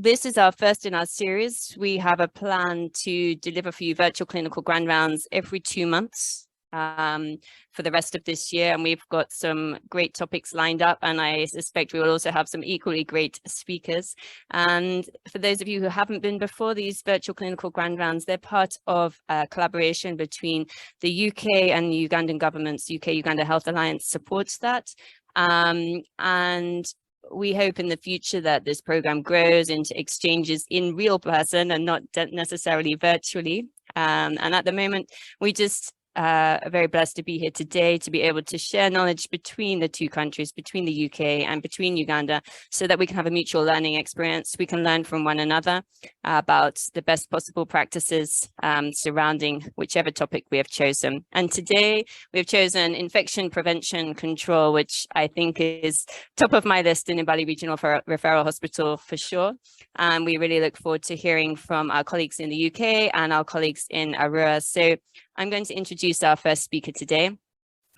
This is our first in our series. We have a plan to deliver for you virtual clinical grand rounds every 2 months for the rest of this year. And we've got some great topics lined up, and I suspect we will also have some equally great speakers. And for those of you who haven't been before, these virtual clinical grand rounds, they're part of a collaboration between the UK and the Ugandan government's UK-Uganda Health Alliance supports that. And we hope in the future that this program grows into exchanges in real person and not necessarily virtually. And at the moment, we just are very blessed to be here today to be able to share knowledge between the two countries, between the UK and between Uganda, so that we can have a mutual learning experience. We can learn from one another about the best possible practices surrounding whichever topic we have chosen. And today we've chosen infection prevention control, which I think is top of my list in Mbali Regional Referral Hospital for sure. And we really look forward to hearing from our colleagues in the UK and our colleagues in Arua. So I'm going to introduce our first speaker today.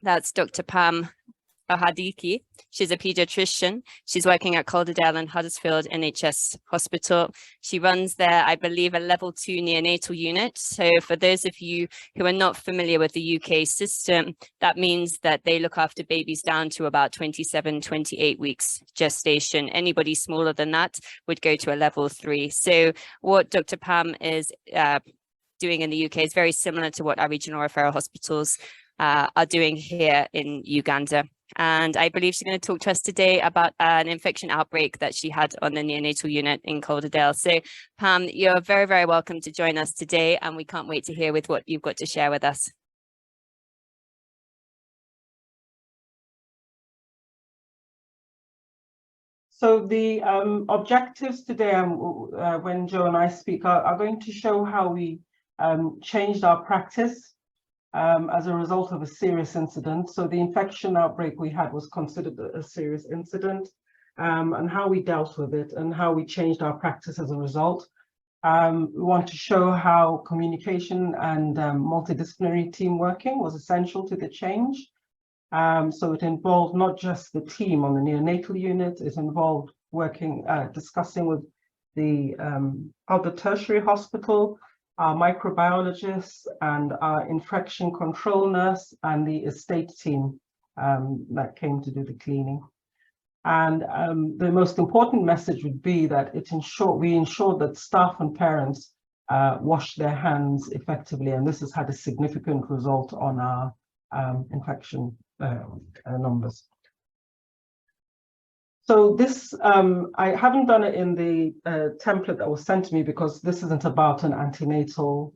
That's Dr. Pam Ohadike. She's a pediatrician. She's working at Calderdale and Huddersfield NHS Hospital. She runs there, I believe, a level 2 neonatal unit. So for those of you who are not familiar with the UK system, that means that they look after babies down to about 27, 28 weeks gestation. Anybody smaller than that would go to a level 3. So what Dr. Pam is doing in the UK is very similar to what our regional referral hospitals are doing here in Uganda. And I believe she's going to talk to us today about an infection outbreak that she had on the neonatal unit in Calderdale. So Pam, you're very, very welcome to join us today, and we can't wait to hear with what you've got to share with us. So the objectives today, when Joe and I speak, are going to show how we changed our practice as a result of a serious incident. So the infection outbreak we had was considered a serious incident, and how we dealt with it and how we changed our practice as a result. We want to show how communication and multidisciplinary team working was essential to the change. So it involved not just the team on the neonatal unit, it involved working, discussing with the other tertiary hospital, our microbiologists and our infection control nurse and the estate team that came to do the cleaning. And the most important message would be that we ensured that staff and parents washed their hands effectively, and this has had a significant result on our infection numbers. So this, I haven't done it in the template that was sent to me because this isn't about an antenatal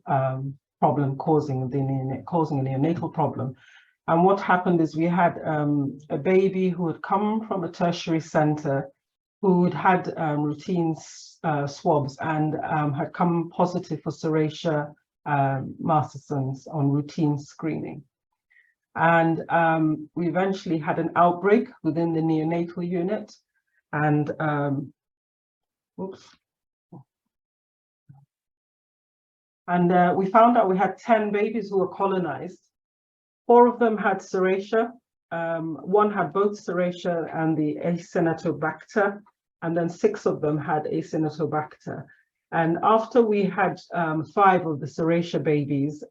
problem causing a neonatal problem. And what happened is we had a baby who had come from a tertiary center who had routine swabs and had come positive for serratia marcescens on routine screening. And we eventually had an outbreak within the neonatal unit, and we found out we had 10 babies who were colonized. 4 of them had serratia, 1 had both serratia and the Acinetobacter, and then 6 of them had Acinetobacter. And after we had 5 of the serratia babies,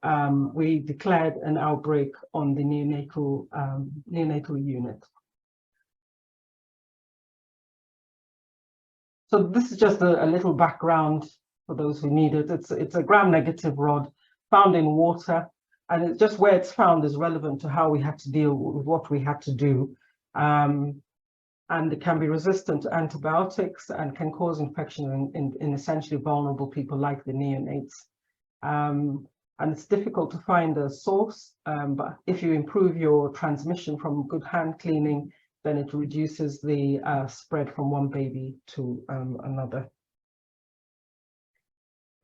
we declared an outbreak on the neonatal unit. So this is just a little background for those who need it. It's a gram-negative rod found in water, and it's just where it's found is relevant to how we had to deal with what we had to do. And it can be resistant to antibiotics and can cause infection in essentially vulnerable people like the neonates. And it's difficult to find a source, but if you improve your transmission from good hand cleaning, then it reduces the spread from one baby to another.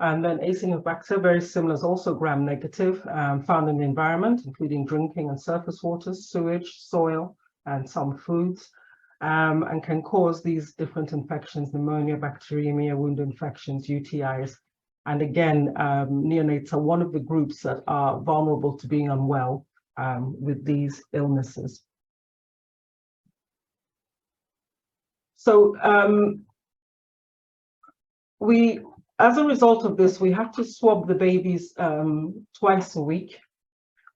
And then Acinetobacter, very similar, is also gram-negative, found in the environment, including drinking and surface waters, sewage, soil, and some foods. And can cause these different infections: pneumonia, bacteremia, wound infections, UTIs. And again, neonates are one of the groups that are vulnerable to being unwell with these illnesses. So As a result of this, we had to swab the babies twice a week.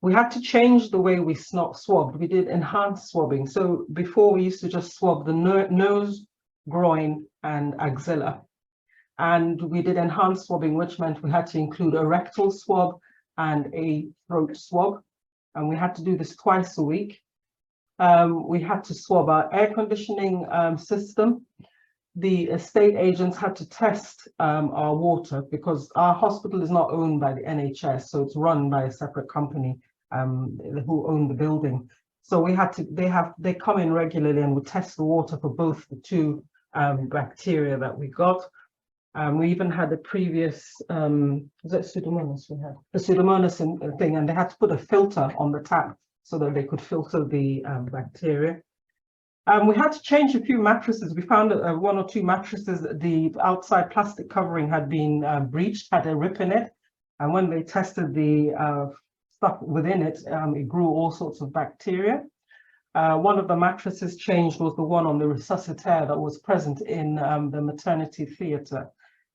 We had to change the way we swabbed. We did enhanced swabbing. So before we used to just swab the nose, groin, and axilla. And we did enhanced swabbing, which meant we had to include a rectal swab and a throat swab. And we had to do this twice a week. We had to swab our air conditioning system. The estate agents had to test our water because our hospital is not owned by the NHS, so it's run by a separate company who own the building. So we had to, they come in regularly and would test the water for both the two bacteria that we got. We even had a previous, was it Pseudomonas we had? The Pseudomonas thing, and they had to put a filter on the tap so that they could filter the bacteria. We had to change a few mattresses. We found that one or two mattresses, the outside plastic covering had been breached, had a rip in it. And when they tested the stuff within it, it grew all sorts of bacteria. One of the mattresses changed was the one on the resuscitator that was present in the maternity theatre.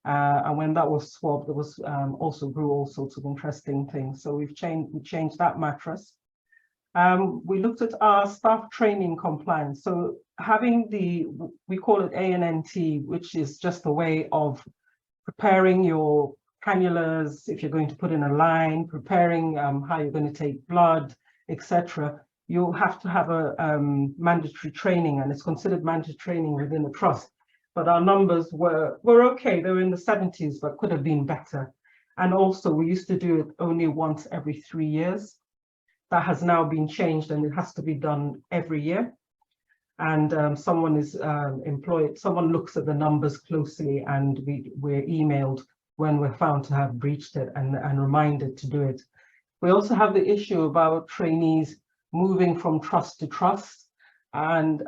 And when that was swabbed, it was also grew all sorts of interesting things. So we changed that mattress. We looked at our staff training compliance. So having we call it ANNT, which is just a way of preparing your cannulas, if you're going to put in a line, preparing how you're going to take blood, etc. You'll have to have a mandatory training, and it's considered mandatory training within the trust. But our numbers were okay. They were in the 70s, but could have been better. And also, we used to do it only once every 3 years. That has now been changed, and it has to be done every year. And someone is employed, someone looks at the numbers closely, and we're emailed when we're found to have breached it and reminded to do it. We also have the issue about trainees moving from trust to trust. And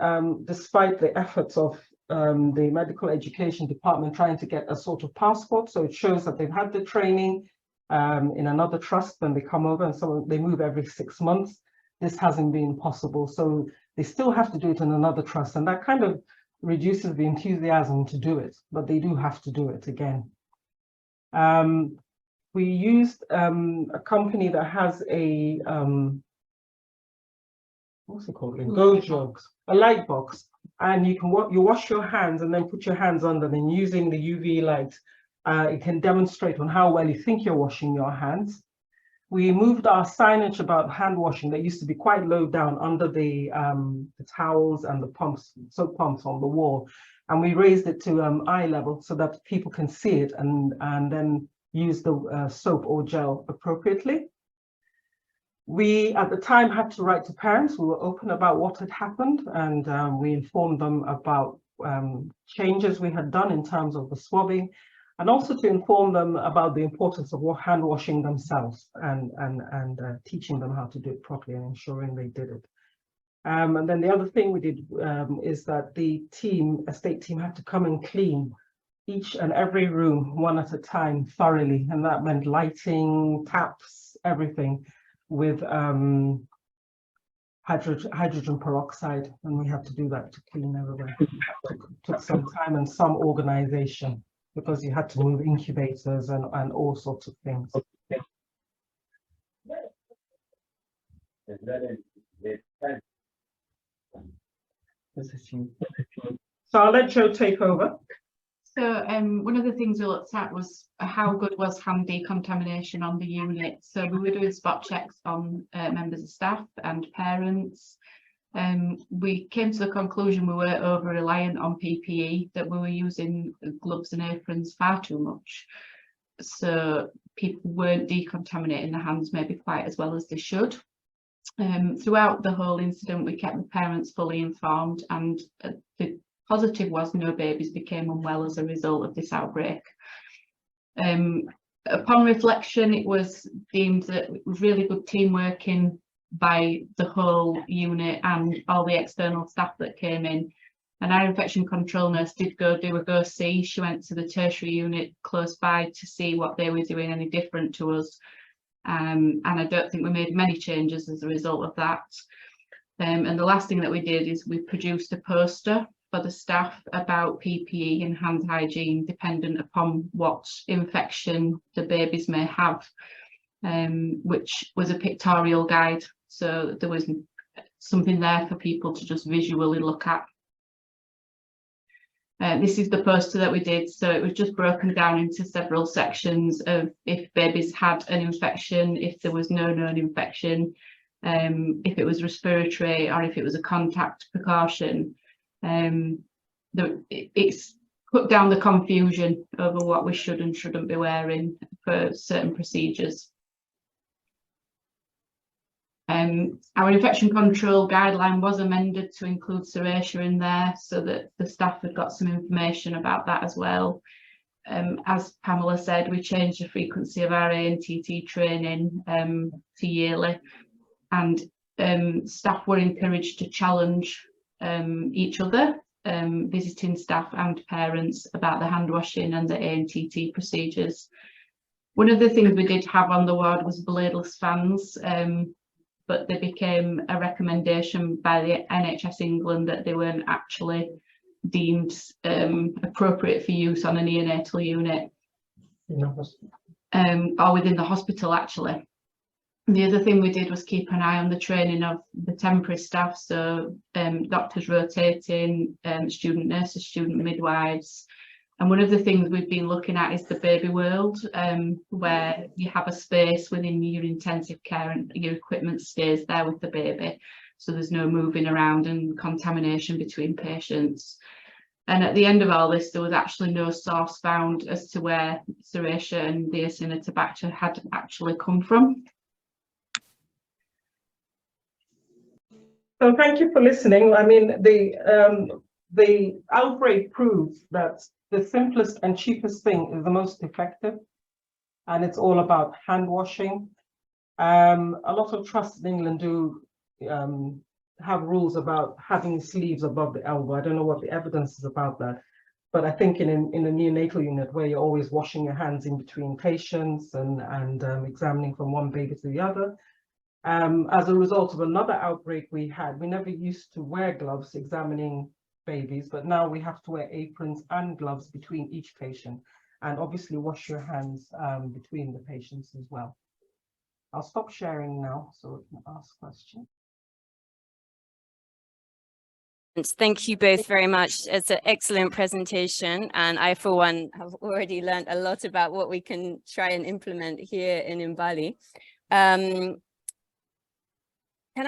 despite the efforts of the medical education department trying to get a sort of passport, so it shows that they've had the training in another trust when they come over, and so they move every 6 months. This hasn't been possible, so they still have to do it in another trust, and that kind of reduces the enthusiasm to do it, but they do have to do it again. We used a company that has a what's it called? A light box, and you wash your hands and then put your hands under them using the UV light. It can demonstrate on how well you think you're washing your hands. We moved our signage about hand washing that used to be quite low down under the towels and the pumps, soap pumps on the wall, and we raised it to eye level so that people can see it and then use the soap or gel appropriately. We, at the time, had to write to parents. We were open about what had happened, and we informed them about changes we had done in terms of the swabbing, and also to inform them about the importance of hand washing themselves and teaching them how to do it properly and ensuring they did it. And then the other thing we did is that the estate team had to come and clean each and every room one at a time thoroughly, and that meant lighting, taps, everything with hydrogen peroxide, and we had to do that to clean everywhere. Took some time and some organization, because you had to move incubators and all sorts of things. So I'll let Jo take over. So one of the things we looked at was how good was hand decontamination on the unit. So we were doing spot checks on members of staff and parents. We came to the conclusion we were over-reliant on PPE, that we were using gloves and aprons far too much. So people weren't decontaminating their hands maybe quite as well as they should. Throughout the whole incident, we kept the parents fully informed, and the positive was no babies became unwell as a result of this outbreak. Upon reflection, it was deemed that it was really good team working by the whole unit and all the external staff that came in. And our infection control nurse did do a go-see. She went to the tertiary unit close by to see what they were doing any different to us. And I don't think we made many changes as a result of that. And the last thing that we did is we produced a poster for the staff about PPE and hand hygiene dependent upon what infection the babies may have, which was a pictorial guide. So there was something there for people to just visually look at. This is the poster that we did. So it was just broken down into several sections of if babies had an infection, if there was no known infection, if it was respiratory, or if it was a contact precaution. It's put down the confusion over what we should and shouldn't be wearing for certain procedures. Our infection control guideline was amended to include serratia in there so that the staff had got some information about that as well. As Pamela said, we changed the frequency of our ANTT training to yearly, and staff were encouraged to challenge each other, visiting staff and parents, about the hand washing and the ANTT procedures. One of the things we did have on the ward was bladeless fans, but they became a recommendation by the NHS England that they weren't actually deemed appropriate for use on a neonatal unit or within the hospital actually. The other thing we did was keep an eye on the training of the temporary staff, so doctors rotating, student nurses, student midwives. And one of the things we've been looking at is the baby world, where you have a space within your intensive care and your equipment stays there with the baby. So there's no moving around and contamination between patients. And at the end of all this, there was actually no source found as to where serratia and the Acinetobacter had actually come from. So thank you for listening. I mean, the outbreak proves that the simplest and cheapest thing is the most effective, and it's all about hand washing. A lot of trusts in England do have rules about having sleeves above the elbow. I don't know what the evidence is about that, but I think in a neonatal unit where you're always washing your hands in between patients and examining from one baby to the other. As a result of another outbreak we never used to wear gloves examining babies, but now we have to wear aprons and gloves between each patient, and obviously wash your hands between the patients as well. I'll stop sharing now so we can ask questions. Thank you both very much. It's an excellent presentation, and I for one have already learned a lot about what we can try and implement here in Mbali. Can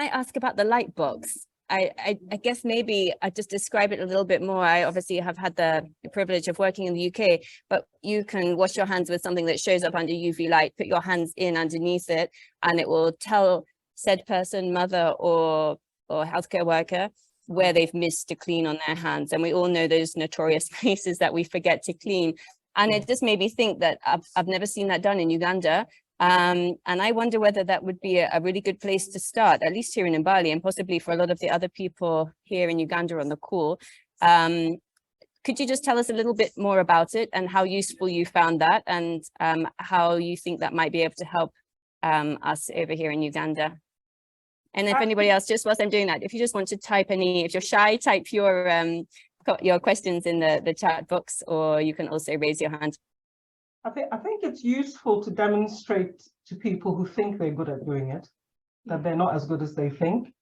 I ask about the light box? I guess maybe I just describe it a little bit more. I obviously have had the privilege of working in the UK, but you can wash your hands with something that shows up under UV light, put your hands in underneath it, and it will tell said person, mother or healthcare worker, where they've missed to clean on their hands. And we all know those notorious places that we forget to clean. And it just made me think that I've never seen that done in Uganda. And I wonder whether that would be a really good place to start, at least here in Mbali, and possibly for a lot of the other people here in Uganda on the call. Could you just tell us a little bit more about it and how useful you found that, and how you think that might be able to help us over here in Uganda? And if anybody else, just whilst I'm doing that, if you just want to type if you're shy, type your questions in the chat box, or you can also raise your hand. I think it's useful to demonstrate to people who think they're good at doing it, that they're not as good as they think,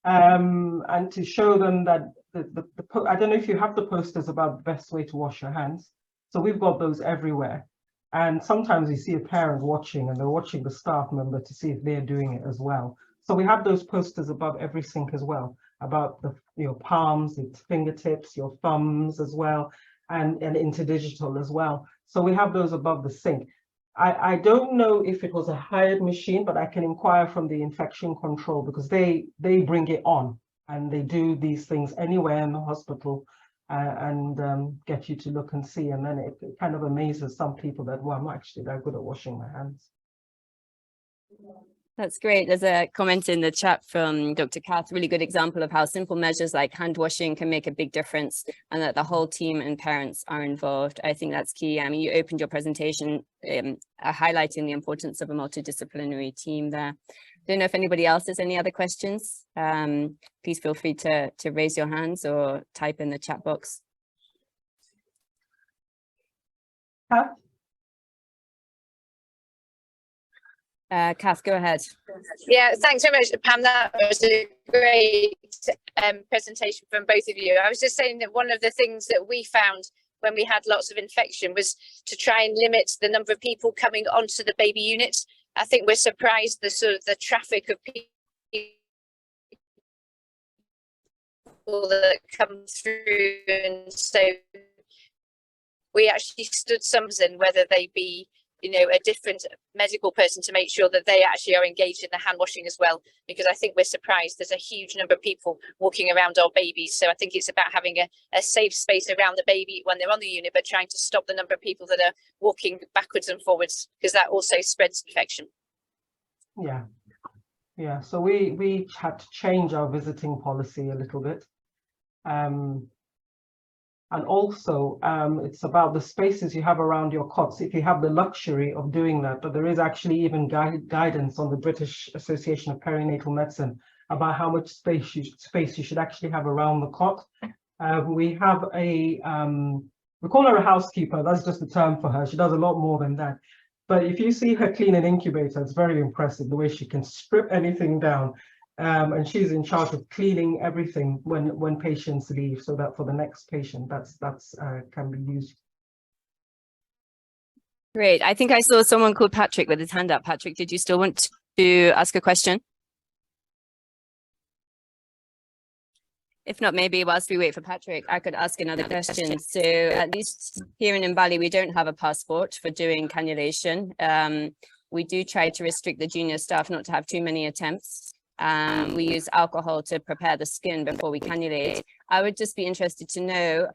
and to show them that I don't know if you have the posters about the best way to wash your hands. So we've got those everywhere. And sometimes you see a parent watching and they're watching the staff member to see if they're doing it as well. So we have those posters above every sink as well, about your palms, its fingertips, your thumbs as well, and into digital as well. So we have those above the sink. I don't know if it was a hired machine, but I can inquire from the infection control, because they bring it on and they do these things anywhere in the hospital, and get you to look and see. And then it kind of amazes some people that, well, I'm actually that good at washing my hands. That's great. There's a comment in the chat from Dr. Kath, really good example of how simple measures like hand washing can make a big difference, and that the whole team and parents are involved. I think that's key. I mean, you opened your presentation highlighting the importance of a multidisciplinary team there. Don't know if anybody else has any other questions. Please feel free to raise your hands or type in the chat box. Kath, go ahead. Yeah, thanks very much, Pam. That was a great presentation from both of you. I was just saying that one of the things that we found when we had lots of infection was to try and limit the number of people coming onto the baby unit. I think we're surprised the traffic of people that come through, and so we actually stood some in whether they be, you know, a different medical person to make sure that they actually are engaged in the hand washing as well, because I think we're surprised there's a huge number of people walking around our babies. So I think it's about having a safe space around the baby when they're on the unit, but trying to stop the number of people that are walking backwards and forwards, because that also spreads infection. Yeah, so we had to change our visiting policy a little bit. And also, it's about the spaces you have around your cots, if you have the luxury of doing that. But there is actually even guidance on the British Association of Perinatal Medicine about how much space you should actually have around the cot. We have we call her a housekeeper, that's just a term for her. She does a lot more than that. But if you see her clean an incubator, it's very impressive the way she can strip anything down. And she's in charge of cleaning everything when patients leave, so that for the next patient that's can be used. Great. I think I saw someone called Patrick with his hand up. Patrick, did you still want to ask a question? If not, maybe whilst we wait for Patrick, I could ask another question. So at least here in Mbali, we don't have a passport for doing cannulation. We do try to restrict the junior staff not to have too many attempts. We use alcohol to prepare the skin before we cannulate. I would just be interested to know,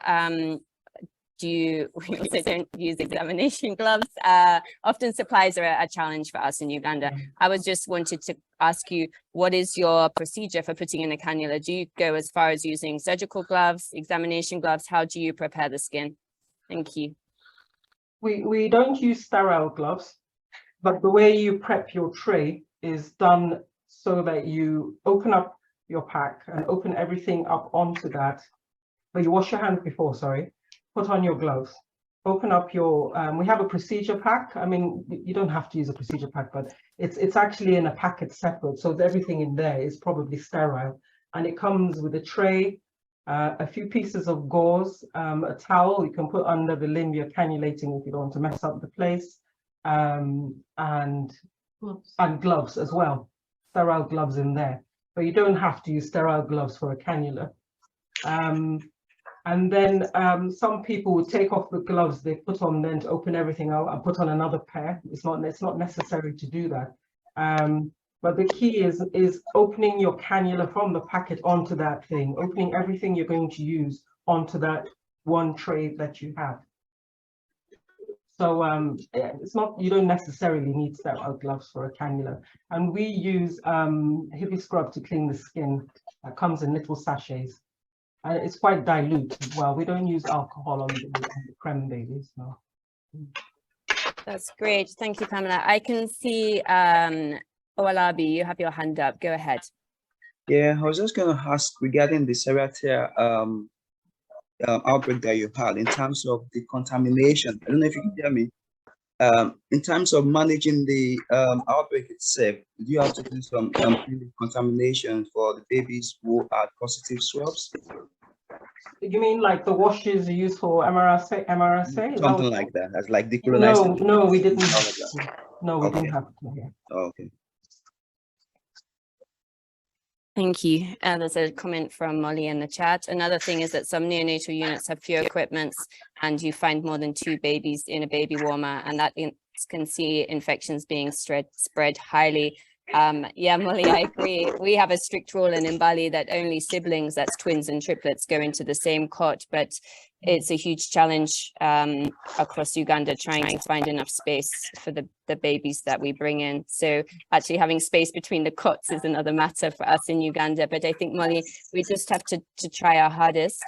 we also don't use examination gloves. Often supplies are a challenge for us in Uganda. I was just wanted to ask you, what is your procedure for putting in a cannula? Do you go as far as using surgical gloves, examination gloves? How do you prepare the skin? Thank you. We don't use sterile gloves, but the way you prep your tray is done so that you open up your pack and open everything up onto that. But you wash your hands before, sorry. Put on your gloves, open up your, we have a procedure pack. I mean, you don't have to use a procedure pack, but it's actually in a packet separate. So everything in there is probably sterile. And it comes with a tray, a few pieces of gauze, a towel you can put under the limb you're cannulating if you don't want to mess up the place, and gloves as well, sterile gloves in there. But you don't have to use sterile gloves for a cannula. And then some people would take off the gloves they put on then to open everything out and put on another pair. It's not necessary to do that. But the key is opening your cannula from the packet onto that thing, opening everything you're going to use onto that one tray that you have. So it's not, you don't necessarily need sterile gloves for a cannula. And we use hippie scrub to clean the skin. That comes in little sachets. And it's quite dilute as well. We don't use alcohol on the creme babies, no. That's great. Thank you, Pamela. I can see Owalabi, you have your hand up. Go ahead. Yeah, I was just going to ask regarding the Serratia outbreak that you had in terms of the contamination. I don't know if you can hear me. In terms of managing the outbreak itself, do you have to do some contamination for the babies who are positive swabs? You mean like the washes used for MRSA? Something like that, as like decolonizing? No, we didn't. No, we didn't have to. Yeah. Oh, okay. Thank you. There's a comment from Molly in the chat. Another thing is that some neonatal units have fewer equipments and you find more than 2 babies in a baby warmer, and that can see infections being spread highly. Yeah, Molly, I agree. We have a strict rule in Mbali that only siblings, that's twins and triplets, go into the same cot, but it's a huge challenge across Uganda trying to find enough space for the babies that we bring in. So actually having space between the cots is another matter for us in Uganda. But I think, Molly, we just have to try our hardest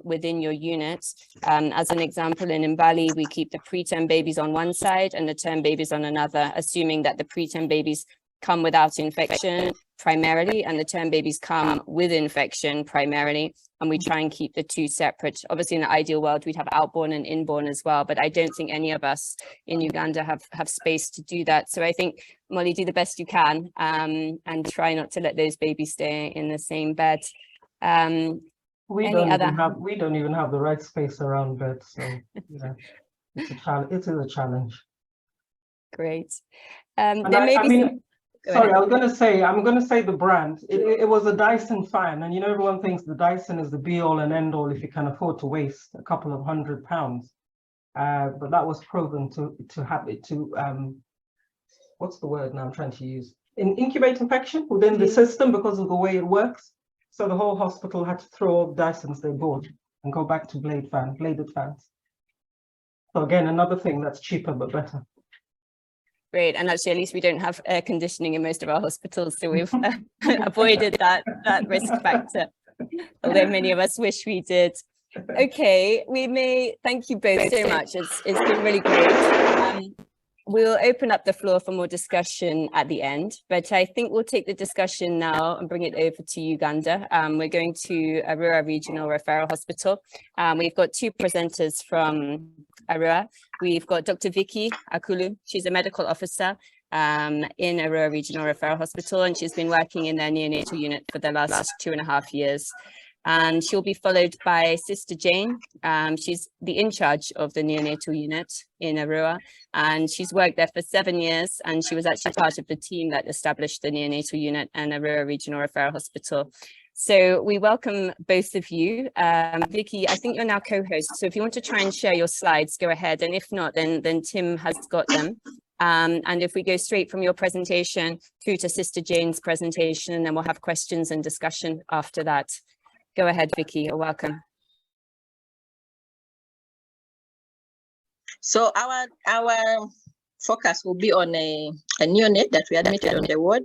within your unit. As an example, in Mbali, we keep the preterm babies on one side and the term babies on another, assuming that the preterm babies come without infection primarily, and the term babies come with infection primarily. And we try and keep the two separate. Obviously, in the ideal world, we'd have outborn and inborn as well, but I don't think any of us in Uganda have space to do that. So I think, Molly, do the best you can, and try not to let those babies stay in the same bed. We don't even have the right space around bed, so yeah, it's a challenge. It is a challenge. Great. And sorry, I'm going to say the brand. It was a Dyson fan, and everyone thinks the Dyson is the be all and end all if you can afford to waste a couple of £100. But that was proven to have it to what's the word now I'm trying to use? Incubate infection within the system because of the way it works. So the whole hospital had to throw all the Dysons they bought and go back to bladed fans. So again, another thing that's cheaper but better. Great, and actually, at least we don't have air conditioning in most of our hospitals, so we've avoided that risk factor, although many of us wish we did. Okay, thank you both so much. It's been really great. We'll open up the floor for more discussion at the end, but I think we'll take the discussion now and bring it over to Uganda. We're going to Arua Regional Referral Hospital. We've got two presenters from Arua. We've got Dr. Vicky Akulu. She's a medical officer in Arua Regional Referral Hospital, and she's been working in their neonatal unit for the last 2.5 years. And she'll be followed by Sister Jane. She's the in charge of the neonatal unit in Arua, and she's worked there for 7 years, and she was actually part of the team that established the neonatal unit and Arua Regional Referral Hospital. So we welcome both of you. Vicky, I think you're now co-host, so if you want to try and share your slides, go ahead, and if not, then Tim has got them. And if we go straight from your presentation through to Sister Jane's presentation, then we'll have questions and discussion after that. Go ahead, Vicky, you're welcome. So our focus will be on a neonate that we admitted on the ward.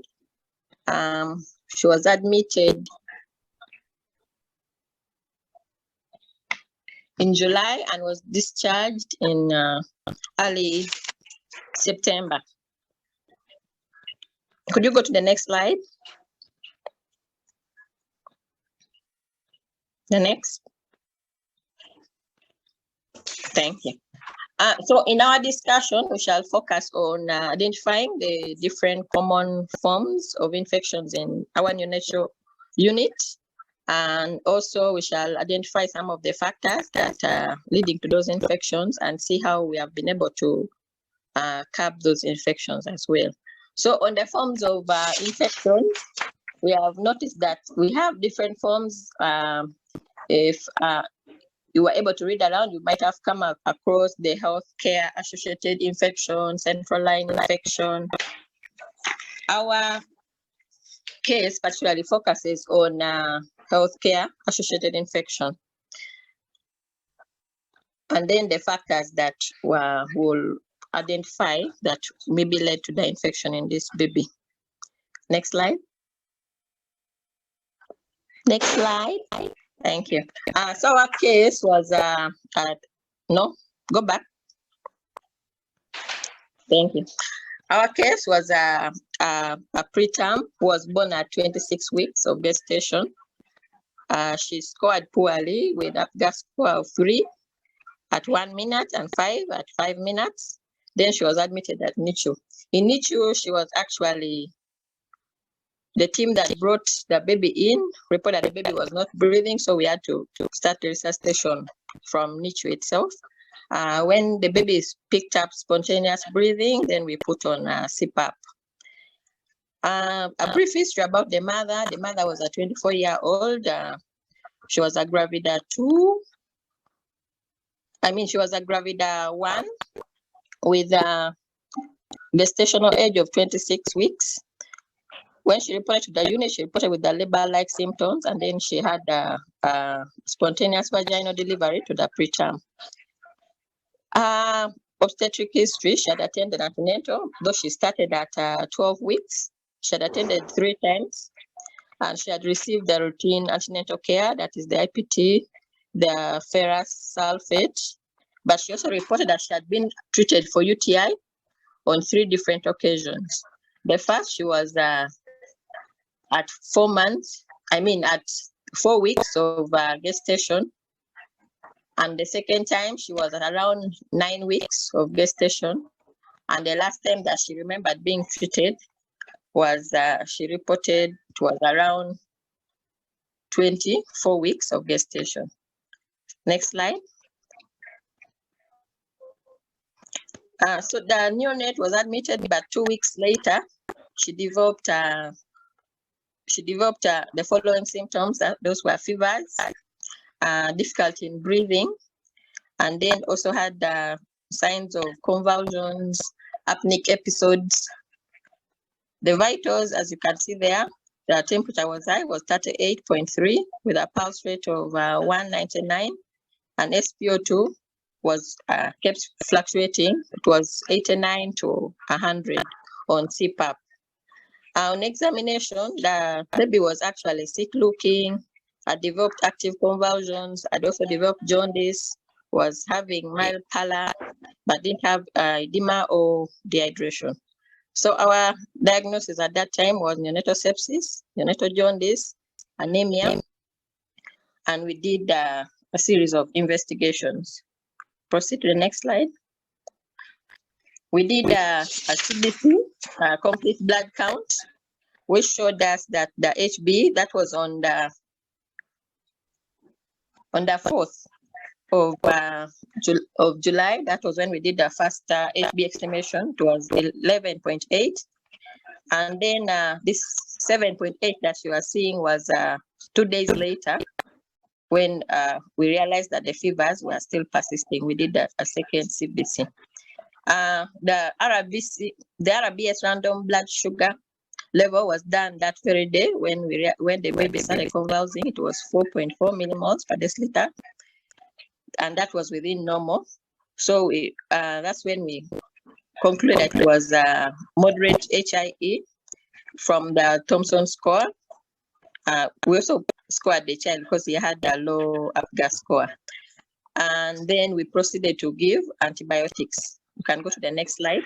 She was admitted in July and was discharged in early September. Could you go to the next slide? The next. Thank you. So in our discussion, we shall focus on identifying the different common forms of infections in our neonatal unit. And also we shall identify some of the factors that are leading to those infections and see how we have been able to curb those infections as well. So on the forms of infections, we have noticed that we have different forms. If you were able to read around, you might have come across the healthcare associated infection, central line infection. Our case particularly focuses on healthcare associated infection. And then the factors that will identify that maybe led to the infection in this baby. Next slide. Next slide. Thank you. So our case was, no, go back. Thank you. Our case was a preterm, was born at 26 weeks of gestation. She scored poorly with a gas score of 3 at 1 minute and 5 at 5 minutes. Then she was admitted at NICU. In NICU, she was actually, the team that brought the baby in reported that the baby was not breathing, so we had to start the resuscitation from NICU itself. When the baby picked up spontaneous breathing, then we put on CPAP. A brief history about the mother. The mother was a 24-year-old. She was a gravida 2. She was a gravida 1 with a gestational age of 26 weeks. When she reported to the unit, she reported with the labor-like symptoms, and then she had a spontaneous vaginal delivery to the preterm. Obstetric history, she had attended antenatal, though she started at 12 weeks. She had attended 3 times, and she had received the routine antenatal care, that is the IPT, the ferrous sulfate, but she also reported that she had been treated for UTI on 3 different occasions. The first, she was at 4 months, at 4 weeks of gestation. And the second time, she was at around 9 weeks of gestation. And the last time that she remembered being treated was, she reported it was around 24 weeks of gestation. Next slide. So the neonate was admitted, but 2 weeks later, she developed the following symptoms. Those were fevers, difficulty in breathing, and then also had signs of convulsions, apneic episodes. The vitals, as you can see there, the temperature was high, was 38.3 with a pulse rate of 199, and SpO2 was kept fluctuating. It was 89 to 100 on CPAP. On examination, the baby was actually sick looking, had developed active convulsions, had also developed jaundice, was having mild pallor, but didn't have edema or dehydration. So our diagnosis at that time was neonatal sepsis, neonatal jaundice, anemia, and we did a series of investigations. Proceed to the next slide. We did a CBC, complete blood count, which showed us that the HB that was on the 4th of July, that was when we did the first HB estimation. It was 11.8, and then this 7.8 that you are seeing was 2 days later, when we realized that the fevers were still persisting. We did a second CBC. The RBS random blood sugar level was done that very day when the baby started convulsing. It was 4.4 millimoles per deciliter, and that was within normal. So that's when we concluded that it was moderate HIE from the Thompson score. We also scored the child because he had a low APGAR score. And then we proceeded to give antibiotics. You can go to the next slide.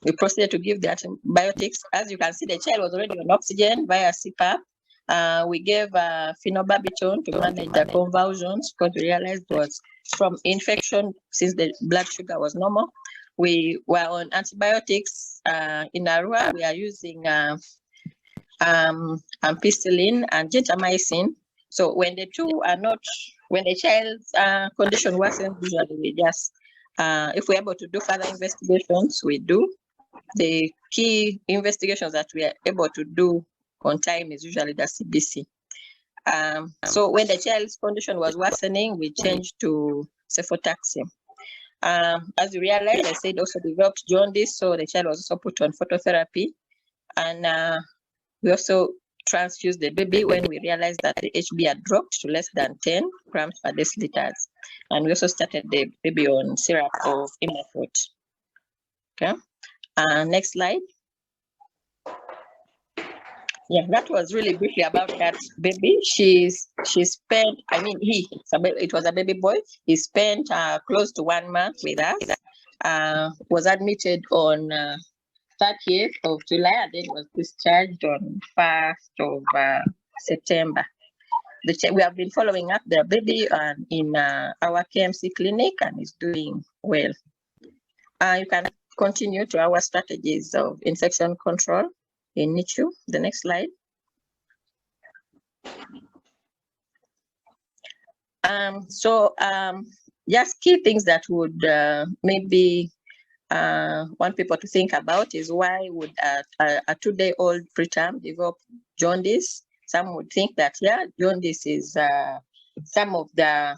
We proceeded to give the antibiotics. As you can see, the child was already on oxygen via CPAP. We gave phenobarbital to manage the convulsions because we realized it was from infection since the blood sugar was normal. We were on antibiotics in Arua. We are using ampicillin and gentamicin. So when the two are not, when the child's condition worsens, usually we just, if we're able to do further investigations, we do. The key investigations that we are able to do on time is usually the CBC. So when the child's condition was worsening, we changed to cefotaxime. As you realize, I said also developed jaundice, so the child was also put on phototherapy. And we also transfused the baby when we realized that the HB had dropped to less than 10 grams per deciliter. And we also started the baby on syrup of Imafort. Okay. Next slide. Yeah, that was really briefly about that baby. She spent, it was a baby boy. He spent close to 1 month with us. Was admitted on 30th of July and then was discharged on 1st of September. We have been following up the baby in our KMC clinic and is doing well. You can continue to our strategies of infection control in NICU. The next slide. Just key things that would maybe want people to think about is why would a 2-day-old preterm develop jaundice? Some would think that, yeah, jaundice is some of the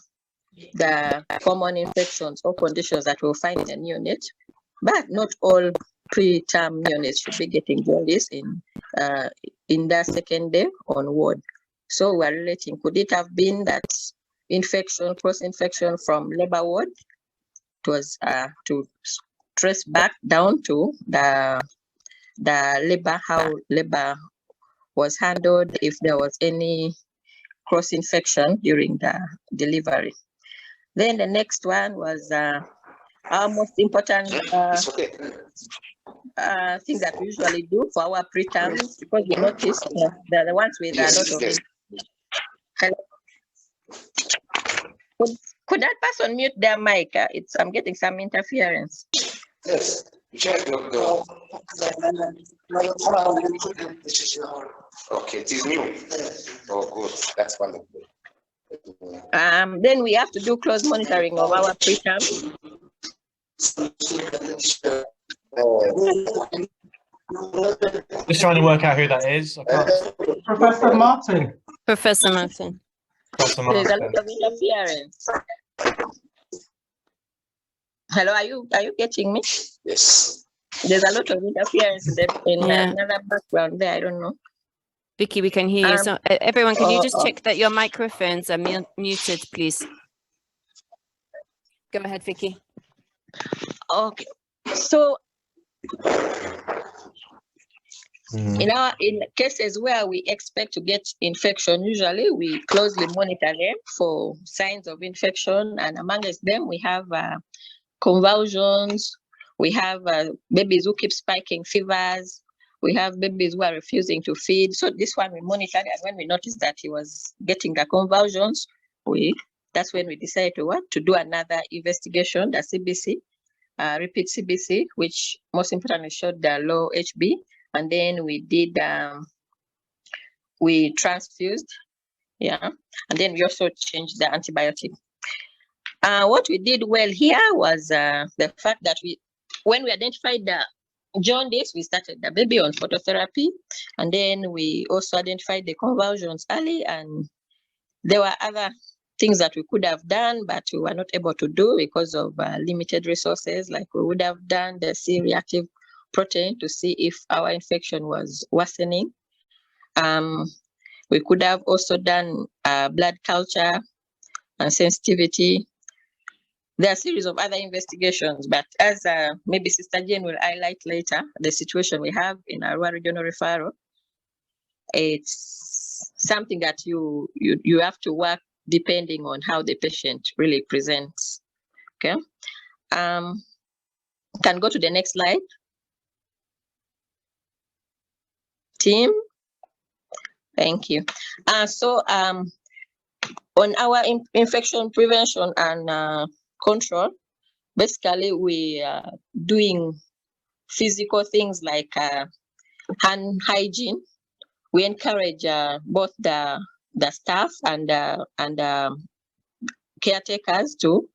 common infections or conditions that we'll find in a neonate, but not all preterm neonates should be getting jaundice in the second day onward. So we're relating, could it have been that infection, cross-infection from labor ward? It was to trace back down to the labor, how labor was handled, if there was any cross-infection during the delivery. Then the next one was our most important things that we usually do for our preterms, because we noticed that they're the ones with a lot of it. Hello? Could that person mute their mic? I'm getting some interference. Yes. Okay, it is new. Oh, good. That's wonderful. Then we have to do close monitoring of our preterm. Just trying to work out who that is. I can't. Professor Martin. Professor Martin. Professor There's a Martin. lot of interference. Hello, are you getting me? Yes. There's a lot of interference in Yeah. another background there. I don't know. Vicky, we can hear you. So everyone, can you just oh. check that your microphones are muted, please? Go ahead, Vicky. Okay. So in cases where we expect to get infection, usually we closely monitor them for signs of infection, and amongst them we have convulsions, we have babies who keep spiking fevers, we have babies who are refusing to feed. So this one we monitored, and when we noticed that he was getting the convulsions, that's when we decided to do another investigation, the CBC, repeat CBC, which most importantly showed the low HB. And then we did, we transfused, and then we also changed the antibiotic. What we did well here was the fact that when we identified the jaundice, we started the baby on phototherapy, and then we also identified the convulsions early, and there were other things that we could have done, but we were not able to do because of limited resources. Like we would have done the C-reactive protein to see if our infection was worsening. We could have also done blood culture and sensitivity. There are a series of other investigations, but as maybe Sister Jane will highlight later, the situation we have in Arua Regional Referral, it's something that you have to work depending on how the patient really presents. Okay. Can go to the next slide. Team. Thank you. So on our infection prevention and control, basically we are doing physical things like hand hygiene. We encourage both the staff and caretakers to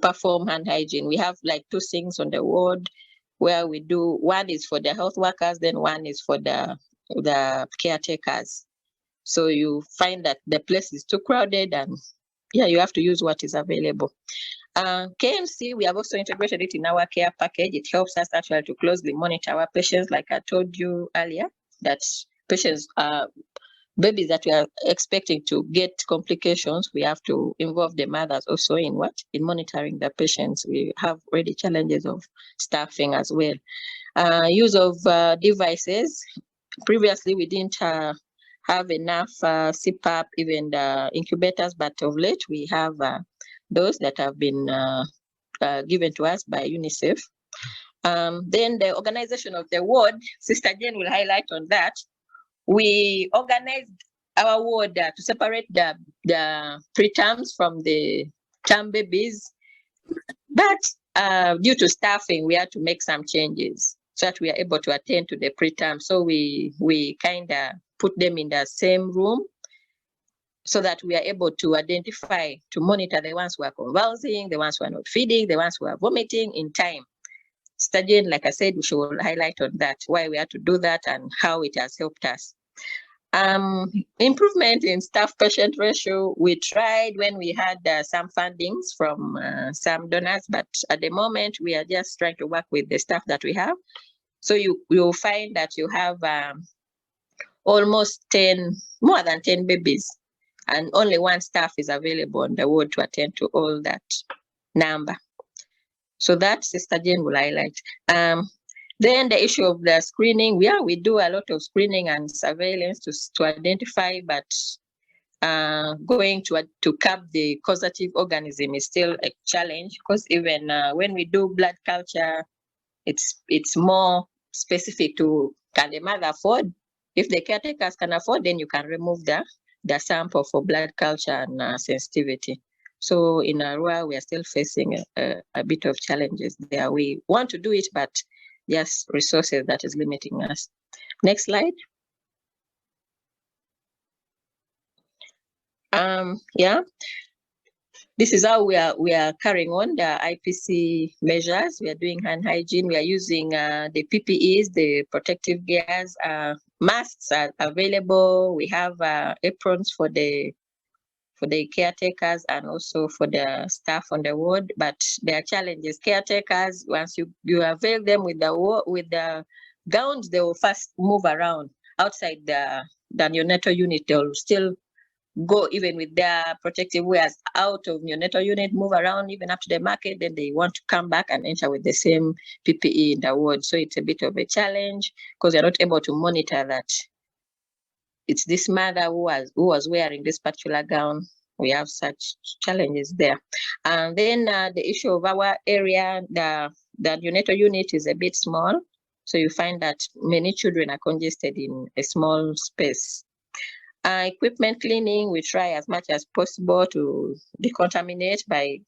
perform hand hygiene. We have like 2 things on the ward where we do, one is for the health workers, then one is for the caretakers. So you find that the place is too crowded, and you have to use what is available. KMC, we have also integrated it in our care package. It helps us actually to closely monitor our patients, like I told you earlier, that patients babies that we are expecting to get complications, we have to involve the mothers also in monitoring the patients. We have already challenges of staffing as well. Use of devices. Previously, we didn't have enough CPAP, even the incubators, but of late we have those that have been given to us by UNICEF. Then the organization of the ward, Sister Jane will highlight on that. We organized our ward to separate the preterms from the term babies, but due to staffing, we had to make some changes so that we are able to attend to the preterm. So we kind of put them in the same room so that we are able to identify, to monitor the ones who are convulsing, the ones who are not feeding, the ones who are vomiting in time. Studying, like I said, we should highlight on that, why we had to do that and how it has helped us. Improvement in staff-patient ratio, we tried when we had some fundings from some donors, but at the moment we are just trying to work with the staff that we have. So you'll find that you have almost more than 10 babies, and only 1 staff is available on the ward to attend to all that number. So that Sister Jane will highlight. Then the issue of the screening, we do a lot of screening and surveillance to identify, but going to cap the causative organism is still a challenge, because even when we do blood culture, it's more specific to, can the mother afford? If the caretakers can afford, then you can remove the sample for blood culture and sensitivity. So in Arua, we are still facing a bit of challenges there. We want to do it, but just resources that is limiting us. Next slide. Yeah, this is how we are carrying on the IPC measures. We are doing hand hygiene. We are using the PPEs, the protective gears. Masks are available. We have aprons for the caretakers and also for the staff on the ward. But there are challenges. Caretakers, once you avail them with the gowns, they will first move around outside the neonatal unit. They'll still go even with their protective wears out of neonatal unit, move around even up to the market, then they want to come back and enter with the same PPE in the ward. So it's a bit of a challenge because they're not able to monitor that it's this mother who was wearing this particular gown. We have such challenges there. And then the issue of our area, the neonatal unit is a bit small. So you find that many children are congested in a small space. Equipment cleaning, we try as much as possible to decontaminate by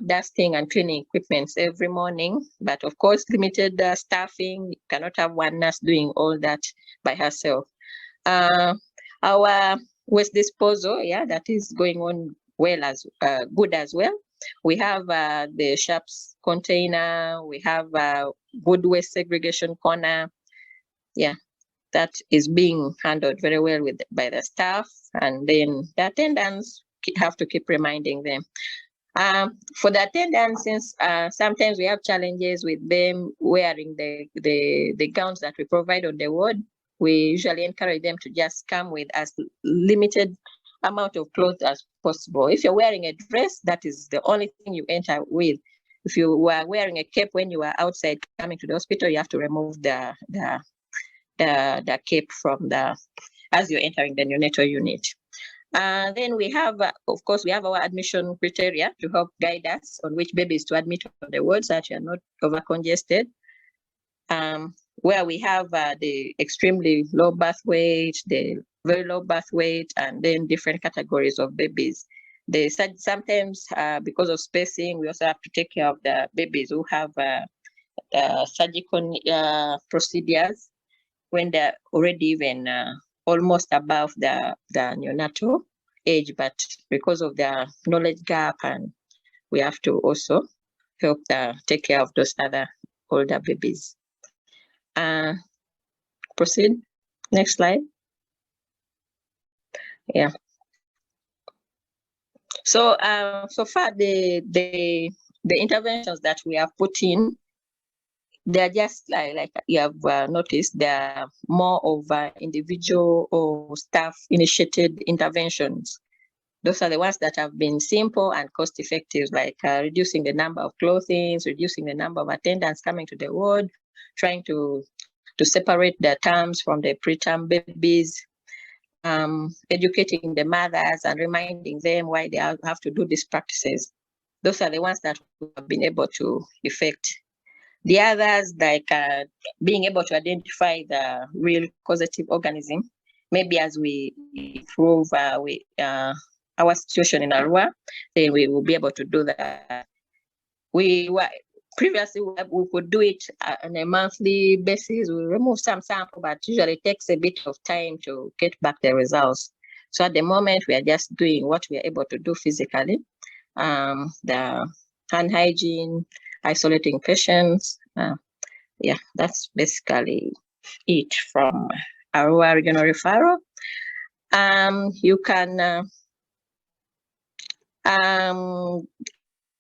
dusting and cleaning equipments every morning. But of course, limited staffing, you cannot have one nurse doing all that by herself. Our waste disposal, yeah, that is going on well, as good as well. We have the SHAPS container, we have good waste segregation corner. Yeah, that is being handled very well by the staff, and then the attendants have to keep reminding them. For the attendants, since sometimes we have challenges with them wearing the gowns that we provide on the ward, we usually encourage them to just come with as limited amount of clothes as possible. If you're wearing a dress, that is the only thing you enter with. If you were wearing a cape when you are outside coming to the hospital, you have to remove the cape from as you're entering the neonatal unit. Then we have, of course, we have our admission criteria to help guide us on which babies to admit on the wards so that you are not over-congested. Where we have the extremely low birth weight, the very low birth weight, and then different categories of babies. Sometimes, because of spacing, we also have to take care of the babies who have surgical procedures when they're already even almost above the neonatal age, but because of the knowledge gap, and we have to also help take care of those other older babies. Proceed. Next slide. Yeah. So so far the interventions that we have put in, they're just like you have noticed, they're more of individual or staff initiated interventions. Those are the ones that have been simple and cost effective, like reducing the number of clothings, reducing the number of attendants coming to the ward, trying to separate the terms from the preterm babies, educating the mothers and reminding them why they have to do these practices. Those are the ones that we have been able to effect. The others, like being able to identify the real causative organism, maybe as we improve our situation in Arua, then we will be able to do that. Previously, we could do it on a monthly basis. We remove some sample, but usually it takes a bit of time to get back the results. So at the moment, we are just doing what we are able to do physically. The hand hygiene, isolating patients. Yeah, that's basically it from Arua Regional Referral. You can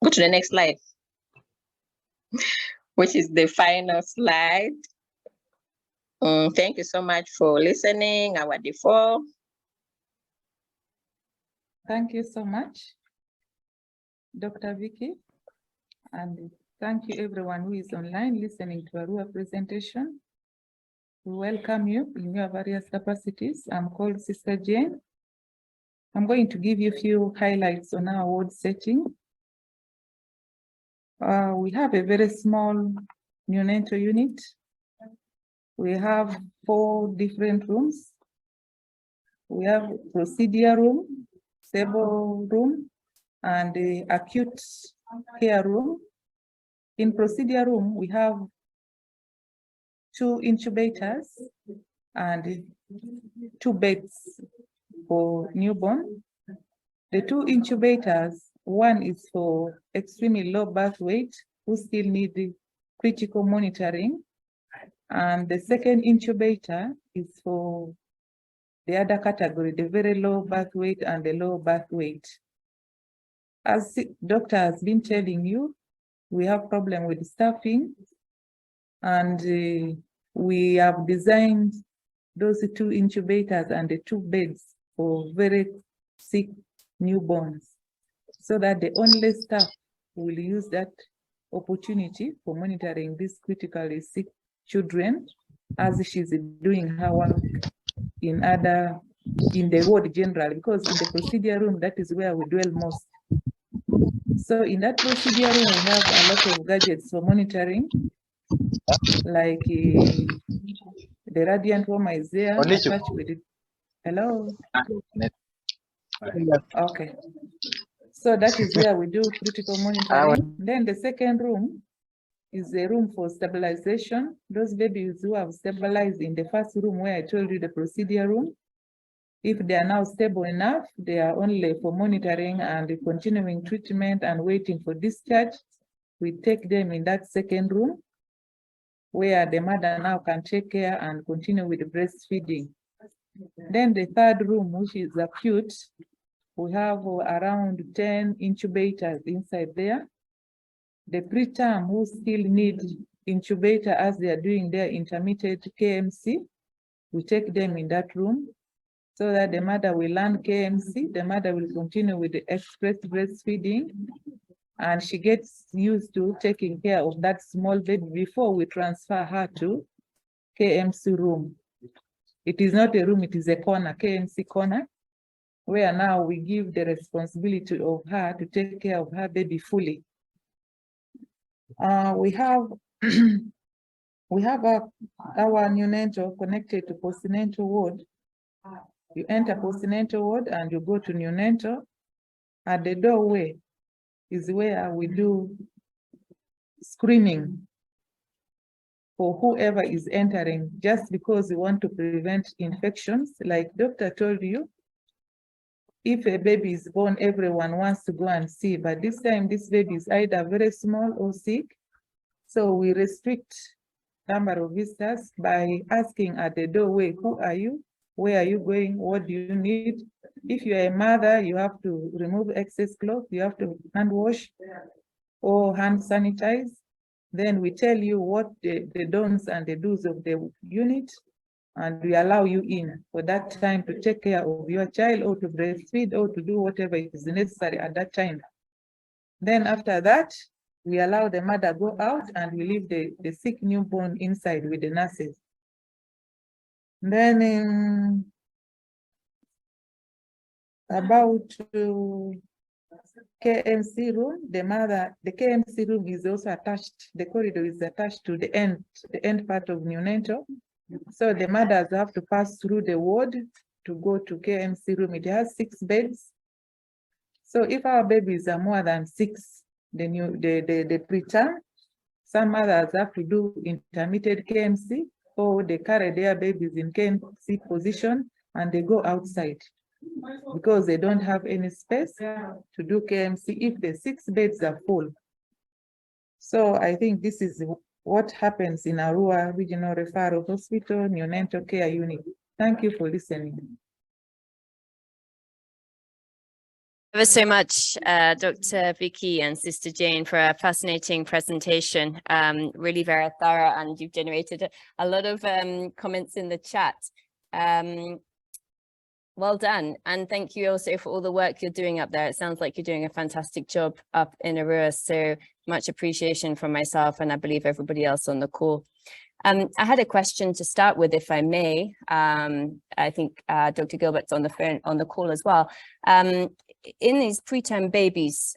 go to the next slide, which is the final slide. Thank you so much for listening. Our default. Thank you so much, Dr. Vicky, and thank you everyone who is online listening to Arua presentation. We welcome you in your various capacities. I'm called Sister Jane. I'm going to give you a few highlights on our ward setting. We have a very small neonatal unit. We have 4 different rooms. We have procedure room, stable room, and the acute care room. In procedure room, we have 2 incubators and 2 beds for newborn. The 2 incubators, one is for extremely low birth weight who still need critical monitoring. And the second incubator is for the other category, the very low birth weight and the low birth weight. As the doctor has been telling you, we have problem with staffing, and we have designed those 2 incubators and the 2 beds for very sick newborns, so that the only staff will use that opportunity for monitoring these critically sick children as she's doing her work in the ward generally, because in the procedure room, that is where we dwell most. So in that procedure room, we have a lot of gadgets for monitoring, like the radiant warmer is there attached with it. Hello? Okay. So that is where we do critical monitoring. Then the second room is a room for stabilization. Those babies who have stabilized in the first room where I told you, the procedure room, if they are now stable enough, they are only for monitoring and continuing treatment and waiting for discharge. We take them in that second room where the mother now can take care and continue with the breastfeeding. Then the third room, which is acute, we have around 10 incubators inside there. The preterm who still need incubator as they are doing their intermittent KMC, we take them in that room so that the mother will learn KMC, the mother will continue with the express breastfeeding, and she gets used to taking care of that small baby before we transfer her to KMC room. It is not a room, it is a corner, KMC corner, where now we give the responsibility of her to take care of her baby fully. We have our neonatal connected to postnatal ward. You enter postnatal ward and you go to neonatal. At the doorway is where we do screening for whoever is entering, just because we want to prevent infections. Like doctor told you, if a baby is born, everyone wants to go and see, but this time this baby is either very small or sick. So we restrict number of visitors by asking at the doorway, who are you? Where are you going? What do you need? If you are a mother, you have to remove excess clothes, you have to hand wash or hand sanitize. Then we tell you what the don'ts and the do's of the unit, and we allow you in for that time to take care of your child or to breastfeed or to do whatever is necessary at that time. Then after that, we allow the mother go out and we leave the sick newborn inside with the nurses. Then about KMC room, the KMC room is also attached, the corridor is attached to the end part of neonatal. So the mothers have to pass through the ward to go to KMC room. It has 6 beds. So if our babies are more than 6, the preterm, some mothers have to do intermittent KMC, or they carry their babies in KMC position and they go outside because they don't have any space to do KMC if the 6 beds are full. So I think this is what happens in Arua Regional Referral Hospital Neonatal Care Unit. Thank you for listening. Thank you so much, Dr. Vicky and Sister Jane, for a fascinating presentation. Really very thorough, and you've generated a lot of comments in the chat. Well done, and thank you also for all the work you're doing up there. It sounds like you're doing a fantastic job up in Arua, so much appreciation from myself and I believe everybody else on the call. I had a question to start with, if I may. I think Dr. Gilbert's on the phone, on the call as well. in these preterm babies,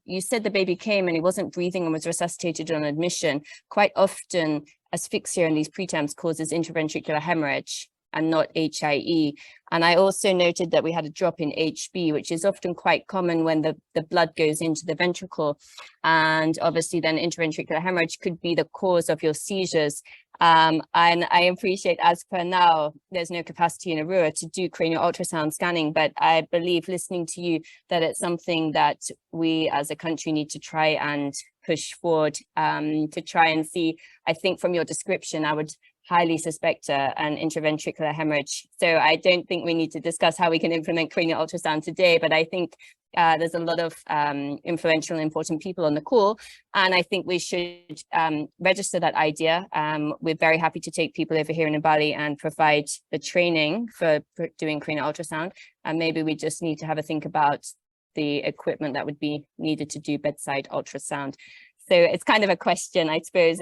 you said the baby came and he wasn't breathing and was resuscitated on admission. Quite often, asphyxia in these preterms causes intraventricular hemorrhage and not HIE. And I also noted that we had a drop in HB, which is often quite common when the blood goes into the ventricle. And obviously then intraventricular hemorrhage could be the cause of your seizures. And I appreciate, as per now, there's no capacity in Arua to do cranial ultrasound scanning, but I believe, listening to you, that it's something that we as a country need to try and push forward, to try and see. I think from your description, I would highly suspect an intraventricular hemorrhage. So I don't think we need to discuss how we can implement cranial ultrasound today, but I think there's a lot of influential and important people on the call, and I think we should register that idea. We're very happy to take people over here in Bali and provide the training for doing cranial ultrasound, and maybe we just need to have a think about the equipment that would be needed to do bedside ultrasound. So it's kind of a question, I suppose,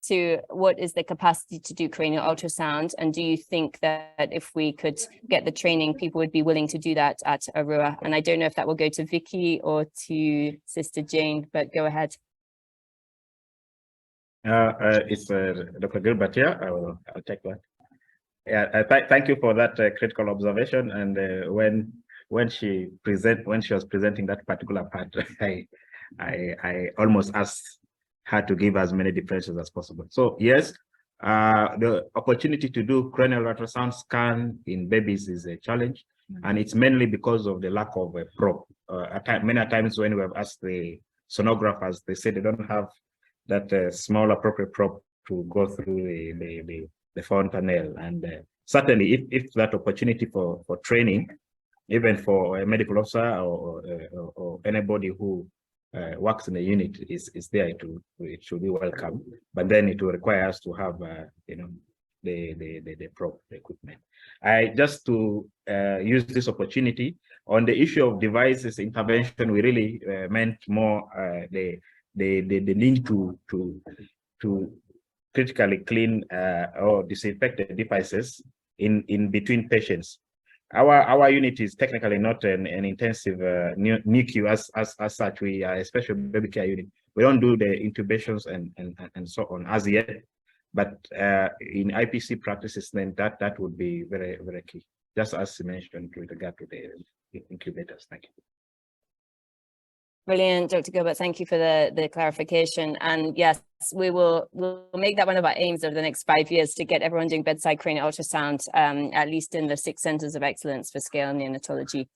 to what is the capacity to do cranial ultrasound, and do you think that if we could get the training, people would be willing to do that at Arua? And I don't know if that will go to Vicky or to Sister Jane, but go ahead. It's Dr. Gilbert here. I'll take that. Yeah, thank you for that critical observation. And when she was presenting that particular part, I almost asked her to give as many differences as possible. So yes, the opportunity to do cranial ultrasound scan in babies is a challenge, and it's mainly because of the lack of a probe. Many times when we have asked the sonographers, they say they don't have that small appropriate probe to go through the fontanelle. And certainly, if that opportunity for training, even for a medical officer or anybody who works in the unit is there, it should be welcome, but then it will require us to have the probe, the equipment. I just to use this opportunity on the issue of devices intervention, we really meant more the need to critically clean or disinfect the devices in between patients. Our unit is technically not an intensive NICU as such. We are a special baby care unit. We don't do the intubations and so on as yet, but in IPC practices, then that would be very, very key, just as mentioned with regard to the incubators. Thank you. Brilliant, Dr. Gilbert. Thank you for the clarification. And yes, we'll make that one of our aims over the next 5 years to get everyone doing bedside cranial ultrasound, at least in the 6 centers of excellence for scale neonatology.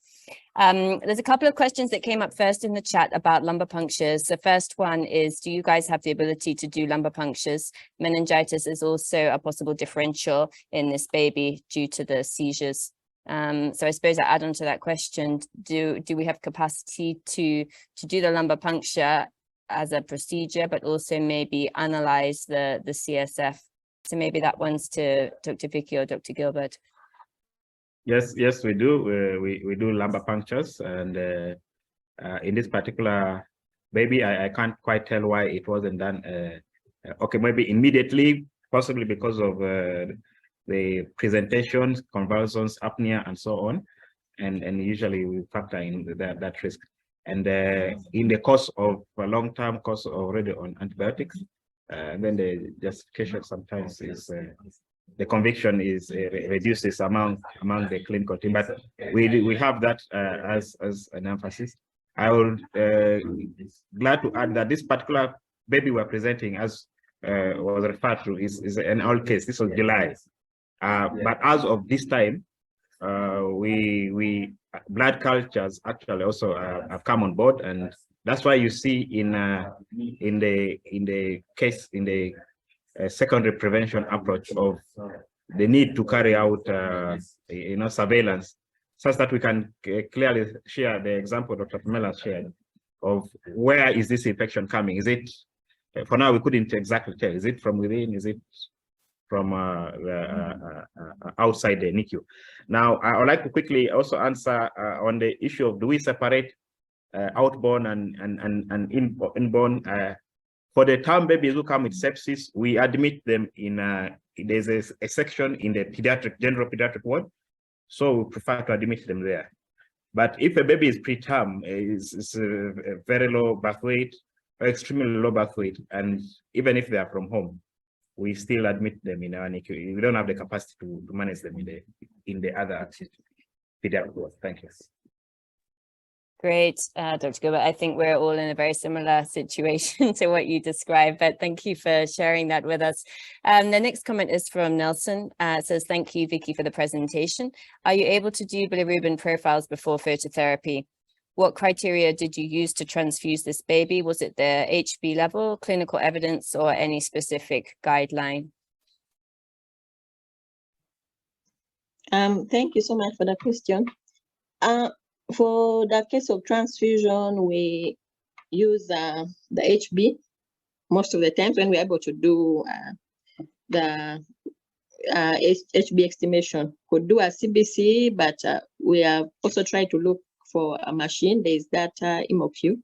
There's a couple of questions that came up first in the chat about lumbar punctures. The first one is, do you guys have the ability to do lumbar punctures? Meningitis is also a possible differential in this baby due to the seizures. So I suppose I add on to that question, do we have capacity to do the lumbar puncture as a procedure, but also maybe analyze the CSF? So maybe that one's to Dr. Vicky or Dr. Gilbert. Yes, we do. We do lumbar punctures, and in this particular baby, I can't quite tell why it wasn't done. Okay, maybe immediately, possibly because of the presentations, convulsions, apnea, and so on, and usually we factor in that risk. And in the course of a long-term course already on antibiotics, then the justification sometimes is the conviction is reduces among the clinical team. But we have that as an emphasis. I would glad to add that this particular baby we're presenting, as was referred to, is an old case. This was July. But as of this time, we blood cultures actually also have come on board, and that's why you see in the case in the secondary prevention approach of the need to carry out surveillance, such that we can clearly share the example Dr. Pamela shared of where is this infection coming. Is it, for now we couldn't exactly tell, is it from within, is it from outside the NICU? Now, I would like to quickly also answer on the issue of, do we separate outborn and inborn? For the term babies who come with sepsis, we admit them in, there's a section in the general pediatric ward, so we prefer to admit them there. But if a baby is preterm, is a very low birth weight, or extremely low birth weight, and even if they are from home, we still admit them in our NICU. We don't have the capacity to manage them in the other pediatric wards. Thank you. Great, Dr. Gilbert. I think we're all in a very similar situation to what you described, but thank you for sharing that with us. The next comment is from Nelson. It says, thank you, Vicky, for the presentation. Are you able to do bilirubin profiles before phototherapy? What criteria did you use to transfuse this baby? Was it the HB level, clinical evidence, or any specific guideline? Thank you so much for the question. For the case of transfusion, we use the HB most of the times when we're able to do the HB estimation. Could do a CBC, but we have also tried to look for a machine. There is that Opio,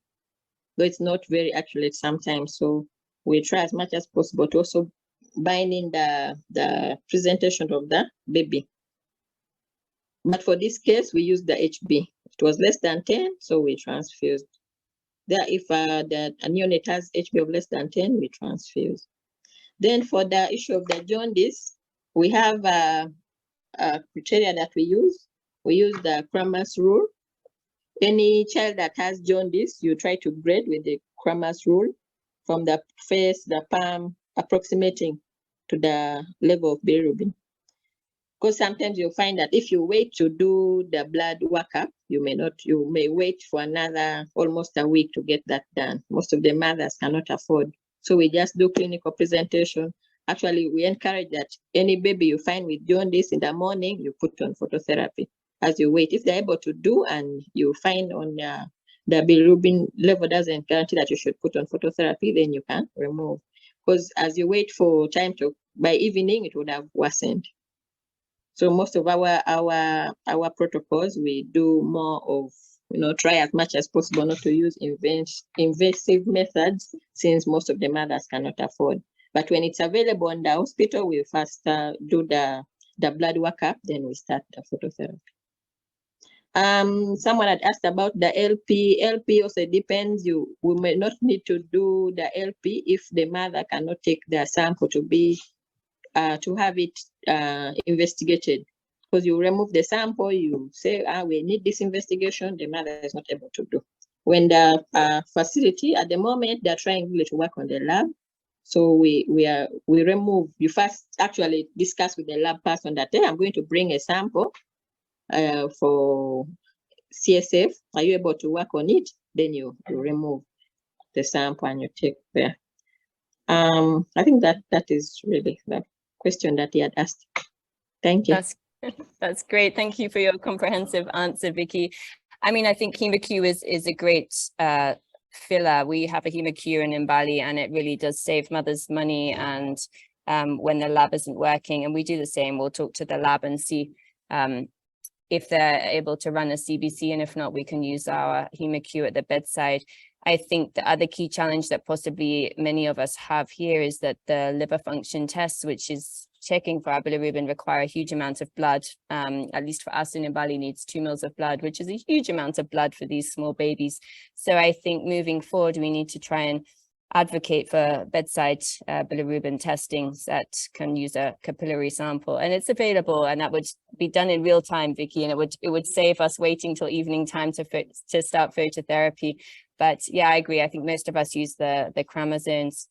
though it's not very accurate sometimes. So we try as much as possible to also bind in the presentation of the baby. But for this case, we use the HB. It was less than 10, so we transfused. There, if the neonate has HB of less than 10, we transfuse. Then for the issue of the jaundice, we have a criteria that we use. We use the Kramer's rule. Any child that has jaundice, you try to grade with the Kramer's rule from the face, the palm, approximating to the level of bilirubin. Because sometimes you'll find that if you wait to do the blood workup, you may wait for another almost a week to get that done. Most of the mothers cannot afford. So we just do clinical presentation. Actually, we encourage that any baby you find with jaundice in the morning, you put on phototherapy as you wait. If they're able to do and you find on the bilirubin level doesn't guarantee that you should put on phototherapy, then you can remove. Because as you wait for time to, by evening, it would have worsened. So most of our protocols, we do more of, try as much as possible not to use invasive methods, since most of the mothers cannot afford. But when it's available in the hospital, we first do the blood workup, then we start the phototherapy. Someone had asked about the LP. LP also depends. We may not need to do the LP if the mother cannot take the sample to be to have it investigated. Because you remove the sample, you say, we need this investigation, the mother is not able to do. When the facility, at the moment, they're trying really to work on the lab. So we remove, you first actually discuss with the lab person that, hey, I'm going to bring a sample for CSF. Are you able to work on it? Then you remove the sample and you take there. I think that is really the question that he had asked. Thank you. That's great. Thank you for your comprehensive answer, Vicky. I mean, I think HemaQ is a great filler. We have a HemaQ in Mbali, and it really does save mothers money and when the lab isn't working, and we do the same. We'll talk to the lab and see if they're able to run a CBC, and if not, we can use our HemaQ at the bedside. I think the other key challenge that possibly many of us have here is that the liver function tests, which is checking for our bilirubin, require a huge amount of blood. At least for us in Mbali, needs 2 mils of blood, which is a huge amount of blood for these small babies. So I think moving forward, we need to try and advocate for bedside bilirubin testing that can use a capillary sample, and it's available, and that would be done in real time, Vicky, and it would save us waiting till evening time to start phototherapy. But yeah, I agree. I think most of us use the chromosomes.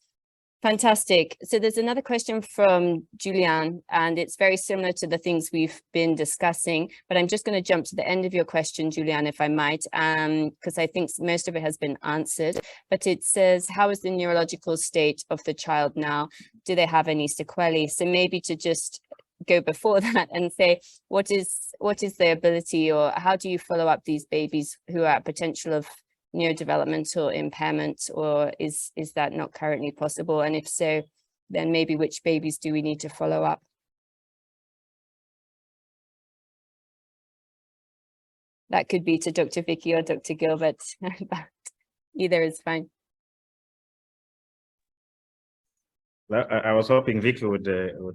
Fantastic. So there's another question from Julianne, and it's very similar to the things we've been discussing, but I'm just going to jump to the end of your question, Julianne, if I might, because I think most of it has been answered. But it says, how is the neurological state of the child now? Do they have any sequelae? So maybe to just go before that and say, what is the ability, or how do you follow up these babies who are at potential of neurodevelopmental impairment, or is that not currently possible? And if so, then maybe which babies do we need to follow up? That could be to Dr. Vicky or Dr. Gilbert, but either is fine. Well, I was hoping Vicky would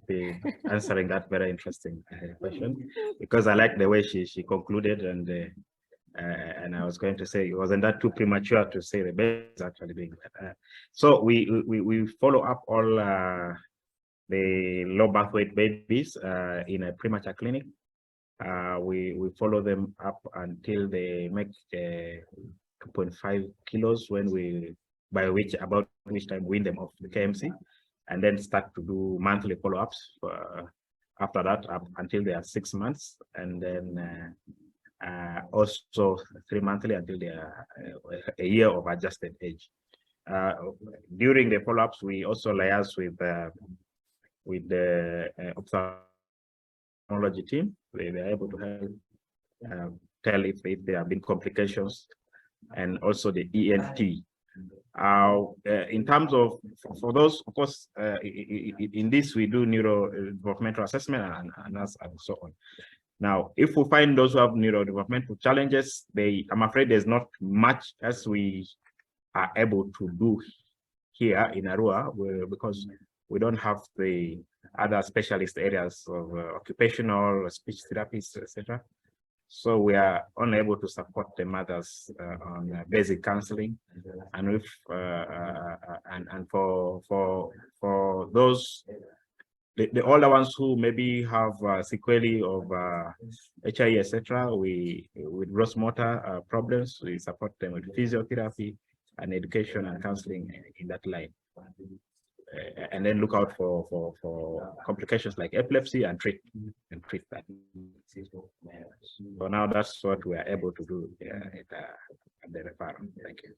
be answering that very interesting question, because I like the way she concluded, and And I was going to say, wasn't that too premature to say the baby is actually being so we follow up all the low birth weight babies in a premature clinic. We follow them up until they make 2.5 kilos, by which time we win them off the KMC, and then start to do monthly follow-ups after that up until they are 6 months, and then also 3 monthly until they are a year of adjusted age. During the follow-ups, we also liaise with the ophthalmology team. They are able to help tell if there have been complications, and also the ENT. In terms of, for those, of course, in this we do neurodevelopmental assessment and so on. Now, if we find those who have neurodevelopmental challenges, I'm afraid there's not much as we are able to do here in Arua, because we don't have the other specialist areas of occupational, speech therapists, etc. So we are unable to support the mothers on basic counseling, and for those the older ones who maybe have sequelae of HIE, etc., with gross motor problems, we support them with physiotherapy and education and counseling in that line. And then look out for complications like epilepsy and treat that. So now that's what we are able to do at the referral. Thank you.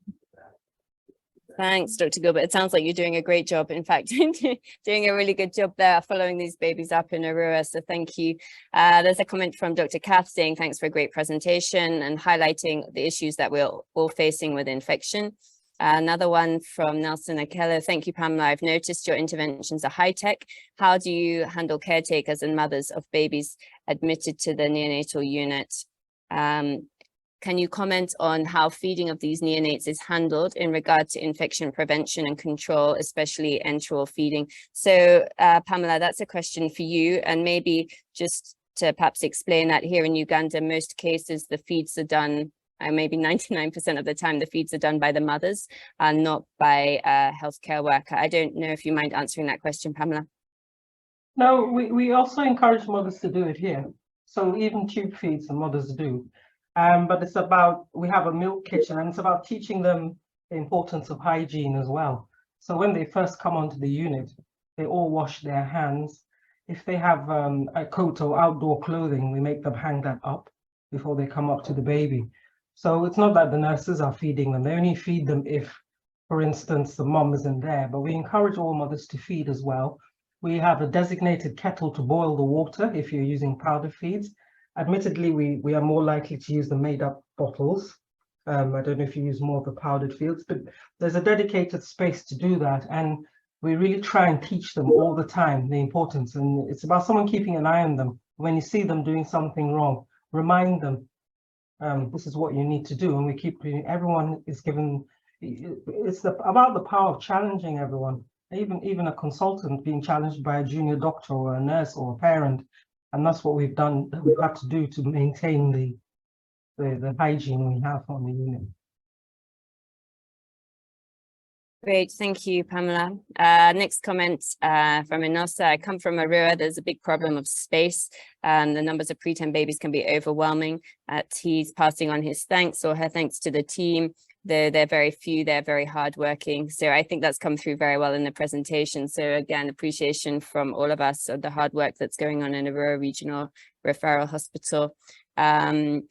Thanks, Dr. Gilbert. It sounds like you're doing a great job. In fact, doing a really good job there, following these babies up in Arua. So thank you. There's a comment from Dr. Kath saying, thanks for a great presentation and highlighting the issues that we're all facing with infection. Another one from Nelson Akela. Thank you, Pamela. I've noticed your interventions are high-tech. How do you handle caretakers and mothers of babies admitted to the neonatal unit? Can you comment on how feeding of these neonates is handled in regard to infection prevention and control, especially enteral feeding? So, Pamela, that's a question for you. And maybe just to perhaps explain that here in Uganda, most cases, the feeds are done, maybe 99% of the time, the feeds are done by the mothers and not by a healthcare worker. I don't know if you mind answering that question, Pamela. No, we also encourage mothers to do it here. So even tube feeds the mothers do. But it's about, we have a milk kitchen, and it's about teaching them the importance of hygiene as well. So when they first come onto the unit, they all wash their hands. If they have a coat or outdoor clothing, we make them hang that up before they come up to the baby. So it's not that the nurses are feeding them. They only feed them if, for instance, the mom isn't there. But we encourage all mothers to feed as well. We have a designated kettle to boil the water if you're using powder feeds. Admittedly, we are more likely to use the made-up bottles. I don't know if you use more of the powdered fields, but there's a dedicated space to do that. And we really try and teach them all the time the importance. And it's about someone keeping an eye on them. When you see them doing something wrong, remind them, this is what you need to do. And we keep, everyone is given, it's about the power of challenging everyone. Even a consultant being challenged by a junior doctor or a nurse or a parent. And that's what we've done, we've had to do to maintain the hygiene we have on the unit. Great, thank you, Pamela. Next comment from Inosa. I come from Arua. There's a big problem of space. The numbers of preterm babies can be overwhelming. He's passing on his thanks or her thanks to the team. They're very few, they're very hardworking. So I think that's come through very well in the presentation. So again, appreciation from all of us of the hard work that's going on in Arua Regional Referral Hospital. Dr.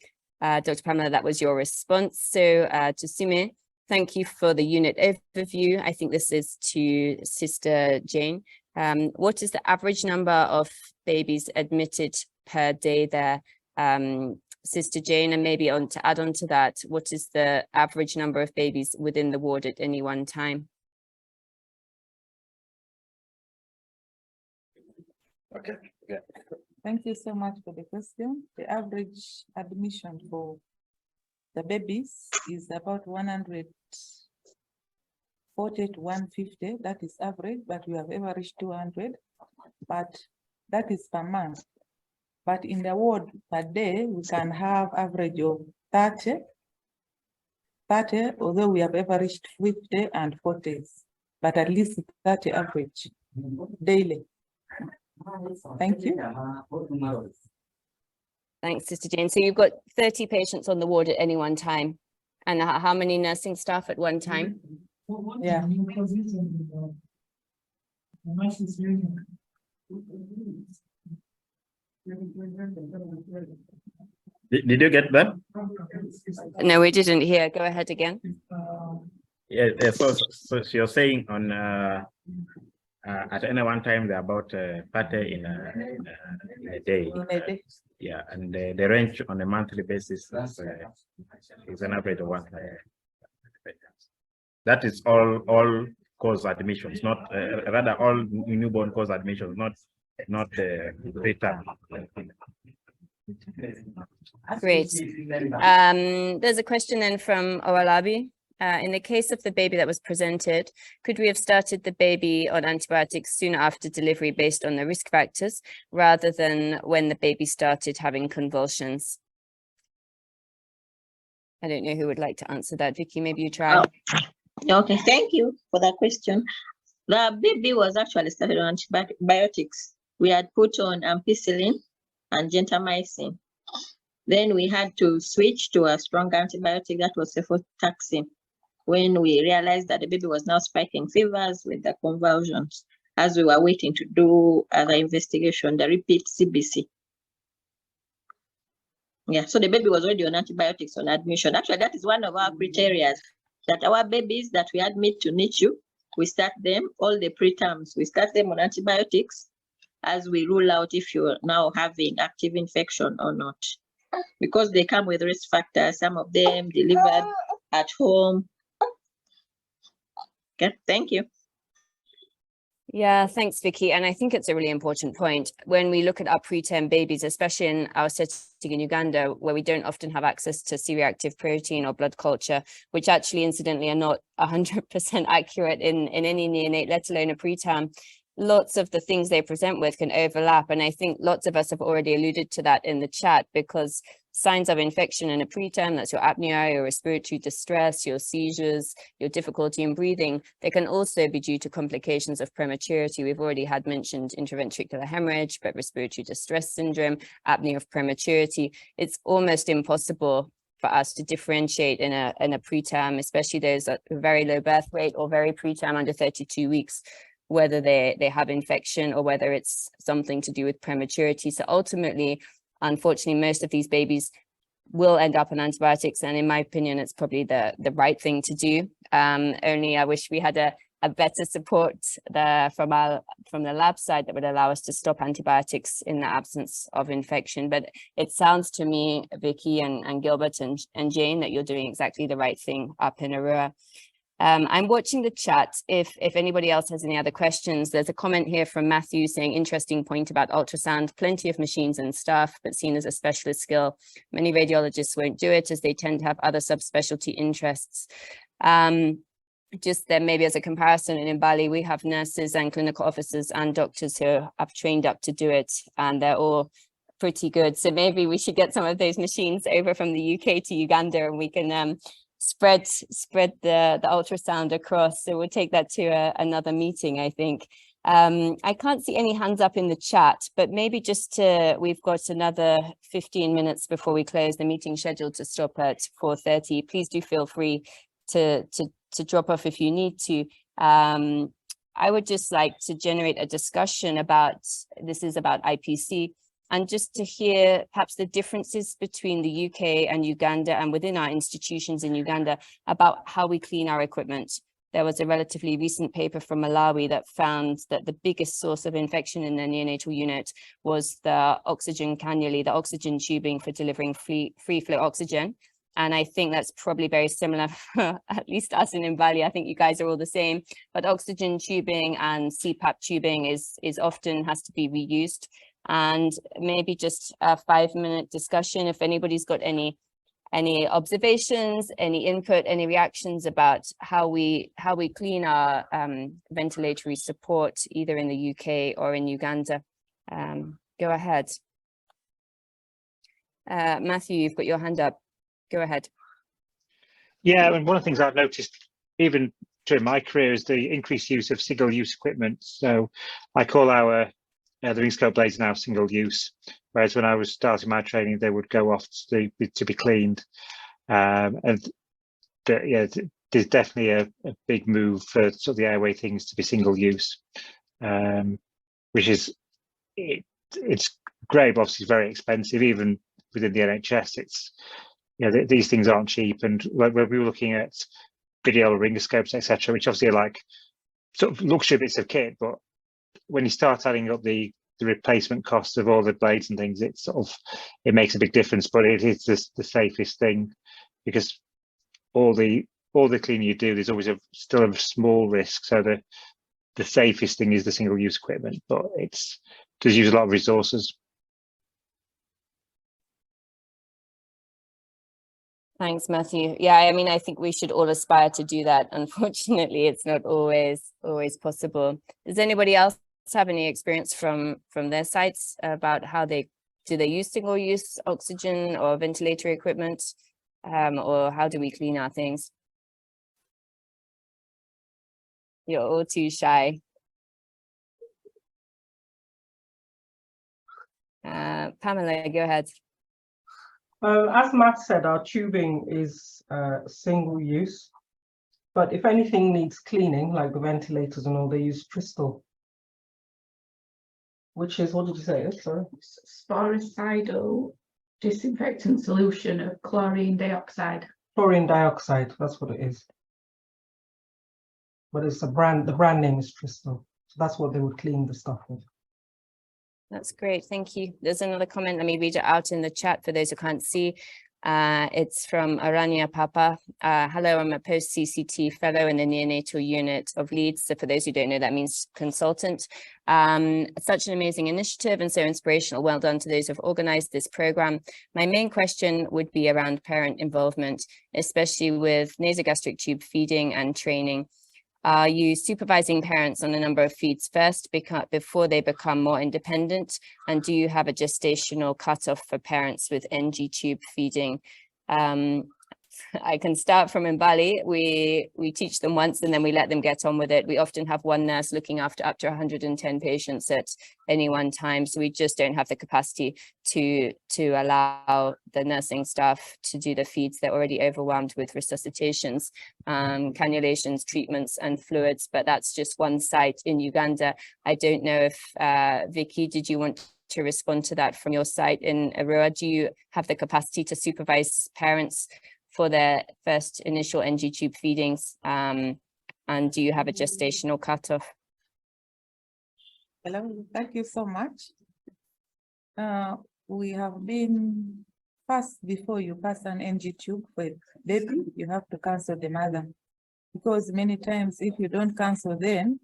Pamela, that was your response. So to Sime, thank you for the unit overview. I think this is to Sister Jane. What is the average number of babies admitted per day there? Sister Jane, and maybe to add on to that, what is the average number of babies within the ward at any one time? Okay. Yeah. Thank you so much for the question. The average admission for the babies is about 140 to 150. That is average, but we have ever reached 200. But that is per month. But in the ward per day, we can have average of 30, although we have averaged 50 and 40s, but at least 30 average daily. Thank you. Thanks, Sister Jane. So you've got 30 patients on the ward at any one time. And how many nursing staff at one time? Yeah. Did you get that? No, we didn't hear. Go ahead again. Yeah, so you're saying on at any one time there are about 30 in a day. Yeah, and the range on a monthly basis is an average of 1. That is all cause admissions, not rather all newborn cause admissions, not preterm. Great. There's a question then from Owalabi. In the case of the baby that was presented, could we have started the baby on antibiotics soon after delivery based on the risk factors, rather than when the baby started having convulsions? I don't know who would like to answer that. Vicky, maybe you try. Oh, okay, thank you for that question. The baby was actually started on antibiotics. We had put on ampicillin and gentamicin. Then we had to switch to a strong antibiotic that was cefotaxime, when we realized that the baby was now spiking fevers with the convulsions, as we were waiting to do other investigation, the repeat CBC. Yeah, so the baby was already on antibiotics on admission. Actually, that is one of our criteria, that our babies that we admit to NICU, we start them, all the preterms, we start them on antibiotics as we rule out if you're now having active infection or not. Because they come with risk factors, some of them delivered at home. Okay, thank you. Yeah, thanks, Vicky. And I think it's a really important point. When we look at our preterm babies, especially in our setting in Uganda, where we don't often have access to C-reactive protein or blood culture, which actually incidentally are not 100% accurate in any neonate, let alone a preterm, lots of the things they present with can overlap. And I think lots of us have already alluded to that in the chat, because signs of infection in a preterm, that's your apnea, your respiratory distress, your seizures, your difficulty in breathing, they can also be due to complications of prematurity. We've already had mentioned intraventricular hemorrhage, but respiratory distress syndrome, apnea of prematurity. It's almost impossible for us to differentiate in a preterm, especially those at a very low birth weight or very preterm under 32 weeks, whether they have infection or whether it's something to do with prematurity. So ultimately, unfortunately, most of these babies will end up on antibiotics. And in my opinion, it's probably the right thing to do. Only I wish we had a better support from the lab side that would allow us to stop antibiotics in the absence of infection. But it sounds to me, Vicky and Gilbert and Jane, that you're doing exactly the right thing up in Arua. I'm watching the chat. If anybody else has any other questions, there's a comment here from Matthew saying, interesting point about ultrasound, plenty of machines and staff, but seen as a specialist skill. Many radiologists won't do it as they tend to have other subspecialty interests. Just then maybe as a comparison, in Bali, we have nurses and clinical officers and doctors who have trained up to do it, and they're all pretty good. So maybe we should get some of those machines over from the UK to Uganda, and we can spread the ultrasound across. So we'll take that to another meeting, I think. I can't see any hands up in the chat, but maybe we've got another 15 minutes before we close the meeting, scheduled to stop at 4:30. Please do feel free to drop off if you need to. I would just like to generate a discussion about, this is about IPC, and just to hear perhaps the differences between the UK and Uganda and within our institutions in Uganda about how we clean our equipment. There was a relatively recent paper from Malawi that found that the biggest source of infection in the neonatal unit was the oxygen cannulae, the oxygen tubing for delivering free flow oxygen. And I think that's probably very similar for at least us in Mbali. I think you guys are all the same, but oxygen tubing and CPAP tubing is often has to be reused. And maybe just a 5-minute discussion, if anybody's got any observations, any input, any reactions about how we clean our ventilatory support, either in the UK or in Uganda. Go ahead. Matthew, you've got your hand up. go ahead. Yeah, and one of the things I've noticed, even during my career, is the increased use of single-use equipment. So I call our the ring scope blades now single-use, whereas when I was starting my training, they would go off to be cleaned. But yeah, there's definitely a big move for sort of the airway things to be single-use, which is it's great, but obviously very expensive, even within the NHS. It's these things aren't cheap, and like when we were looking at video ringer-scopes, etc., which obviously are like sort of luxury bits of kit, but when you start adding up the replacement costs of all the blades and things, it makes a big difference. But it is the safest thing, because all the cleaning you do, there's always still a small risk. So the safest thing is the single-use equipment, but it does use a lot of resources. Thanks, Matthew. Yeah, I mean, I think we should all aspire to do that. Unfortunately, it's not always possible. Does anybody else have any experience from their sites about how they use single-use oxygen or ventilatory equipment, or how do we clean our things? You're all too shy. Pamela, go ahead. As Matt said, our tubing is single use, but if anything needs cleaning, like the ventilators and all, they use crystal, which is, what did you say? Sorry. Sporicidal disinfectant solution of chlorine dioxide. Chlorine dioxide, that's what it is. But it's the brand name is Crystal. So that's what they would clean the stuff with. That's great, thank you. There's another comment, let me read it out in the chat for those who can't see. It's from Aranya Papa. Hello, I'm a post-CCT fellow in the neonatal unit of Leeds. So for those who don't know, that means consultant. Such an amazing initiative and so inspirational. Well done to those who've organized this program. My main question would be around parent involvement, especially with nasogastric tube feeding and training. Are you supervising parents on a number of feeds first before they become more independent? And do you have a gestational cutoff for parents with NG tube feeding? I can start from Mbali. We teach them once and then we let them get on with it. We often have one nurse looking after up to 110 patients at any one time. So we just don't have the capacity to allow the nursing staff to do the feeds. They're already overwhelmed with resuscitations, cannulations, treatments and fluids, but that's just one site in Uganda. I don't know if, Vicky, did you want to respond to that from your site in Arua? Do you have the capacity to supervise parents for their first initial NG tube feedings, and do you have a gestational cutoff? Hello, thank you so much. We have been first, before you pass an NG tube with baby, you have to cancel the mother, because many times if you don't cancel them,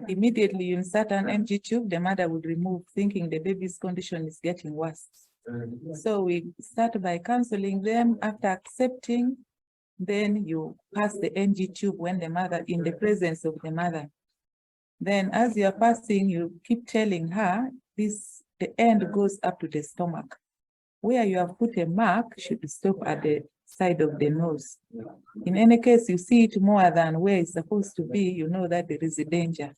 immediately you insert an NG tube, the mother would remove, thinking the baby's condition is getting worse. So we start by canceling them. After accepting, then you pass the NG tube when the mother, in the presence of the mother. Then as you are passing, you keep telling her the end goes up to the stomach. Where you have put a mark should stop at the side of the nose. In any case, you see it more than where it's supposed to be, you know that there is a danger.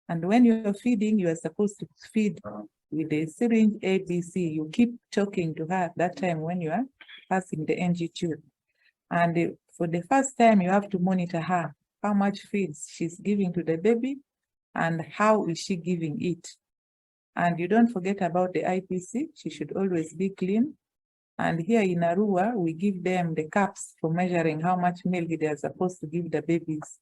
And when you're feeding, you are supposed to feed with the syringe ABC. You keep talking to her at that time when you are passing the NG tube. And for the first time, you have to monitor her, how much feeds she's giving to the baby and how is she giving it. And you don't forget about the IPC. She should always be clean. And here in Arua, we give them the cups for measuring how much milk they are supposed to give the babies.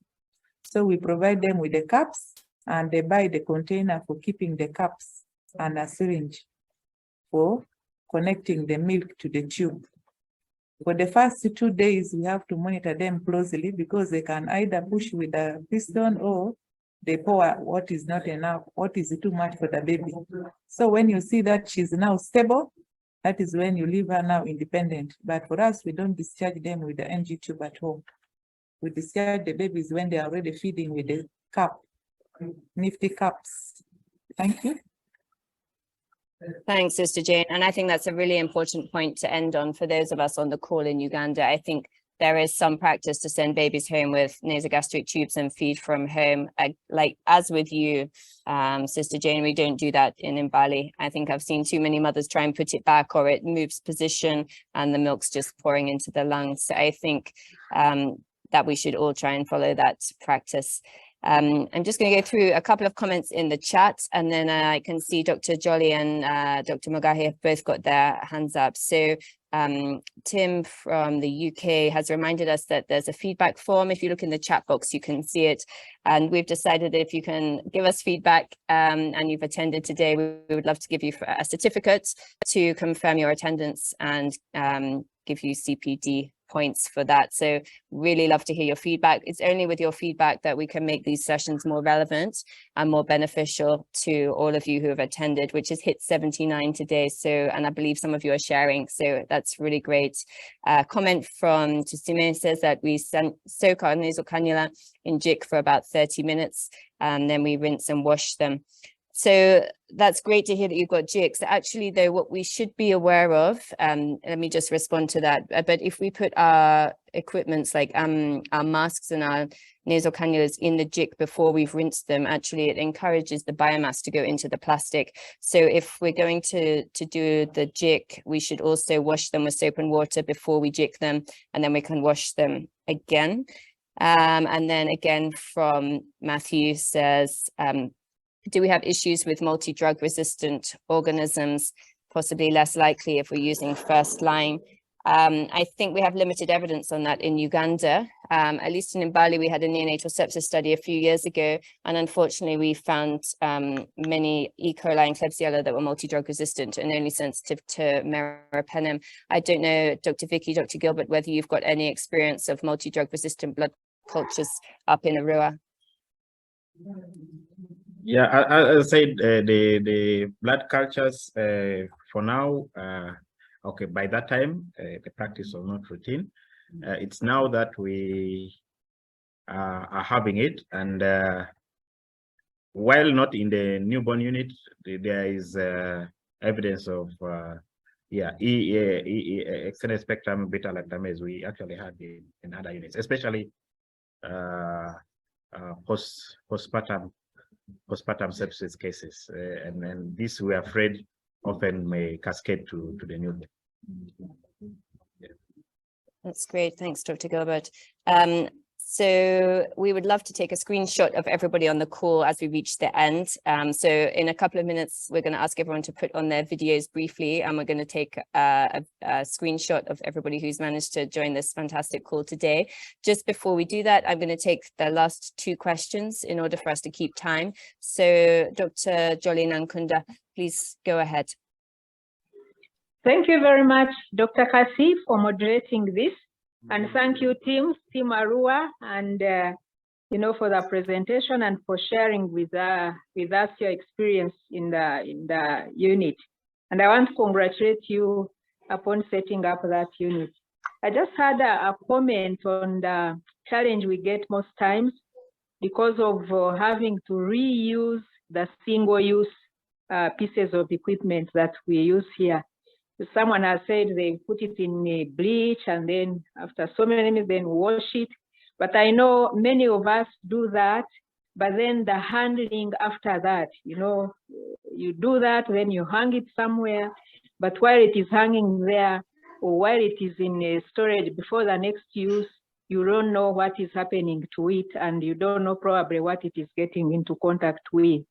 So we provide them with the cups and they buy the container for keeping the cups and a syringe for connecting the milk to the tube. For the first 2 days, we have to monitor them closely because they can either push with a piston or they pour what is not enough, what is too much for the baby. So when you see that she's now stable, that is when you leave her now independent. But for us, we don't discharge them with the NG tube at home. We discharge the babies when they are already feeding with the cup, nifty cups. Thank you. Thanks, Sister Jane. And I think that's a really important point to end on for those of us on the call in Uganda. I think there is some practice to send babies home with nasogastric tubes and feed from home. Like as with you, Sister Jane, we don't do that in Mbali. I think I've seen too many mothers try and put it back, or it moves position and the milk's just pouring into the lungs. So I think that we should all try and follow that practice. I'm just going to go through a couple of comments in the chat, and then I can see Dr. Jolly and Dr. Mugahe have both got their hands up. So Tim from the UK has reminded us that there's a feedback form. If you look in the chat box, you can see it. And we've decided that if you can give us feedback and you've attended today, we would love to give you a certificate to confirm your attendance and give you CPD points for that. So really love to hear your feedback. It's only with your feedback that we can make these sessions more relevant and more beneficial to all of you who have attended, which has hit 79 today. So, and I believe some of you are sharing. So that's really great. Comment from Tusime says that we soak our nasal cannula in jik for about 30 minutes and then we rinse and wash them. So that's great to hear that you've got jigs. Actually, though, what we should be aware of, let me just respond to that. But if we put our equipments like our masks and our nasal cannulas in the jig before we've rinsed them, actually it encourages the biomass to go into the plastic. So if we're going to do the jig, we should also wash them with soap and water before we jig them, and then we can wash them again. And then again from Matthew says, do we have issues with multi-drug resistant organisms? Possibly less likely if we're using first line. I think we have limited evidence on that in Uganda. At least in Mbali, we had a neonatal sepsis study a few years ago, and unfortunately we found many E. coli and Klebsiella that were multi-drug resistant and only sensitive to meropenem. I don't know, Dr. Vicky, Dr. Gilbert, whether you've got any experience of multi-drug resistant blood cultures up in Arua. Yeah, I said the blood cultures for now, okay, by that time, the practice was not routine. It's now that we are having it, and while not in the newborn unit, there is evidence of extended spectrum beta lactamase we actually had in other units, especially postpartum sepsis cases, and then this we're afraid often may cascade to the newborn. Yeah. That's great. Thanks, Dr. Gilbert. So we would love to take a screenshot of everybody on the call as we reach the end. So in a couple of minutes, we're going to ask everyone to put on their videos briefly, and we're going to take a screenshot of everybody who's managed to join this fantastic call today. Just before we do that, I'm going to take the last two questions in order for us to keep time. So Dr. Jolly Nankunda, please go ahead. Thank you very much, Dr. Kasi, for moderating this. And thank you, Team Arua, and for the presentation and for sharing with us your experience in the unit. And I want to congratulate you upon setting up that unit. I just had a comment on the challenge we get most times because of having to reuse the single-use pieces of equipment that we use here. Someone has said they put it in bleach and then after so many minutes then wash it. But I know many of us do that, but then the handling after that, you do that, then you hang it somewhere. But while it is hanging there or while it is in storage before the next use, you don't know what is happening to it, and you don't know probably what it is getting into contact with.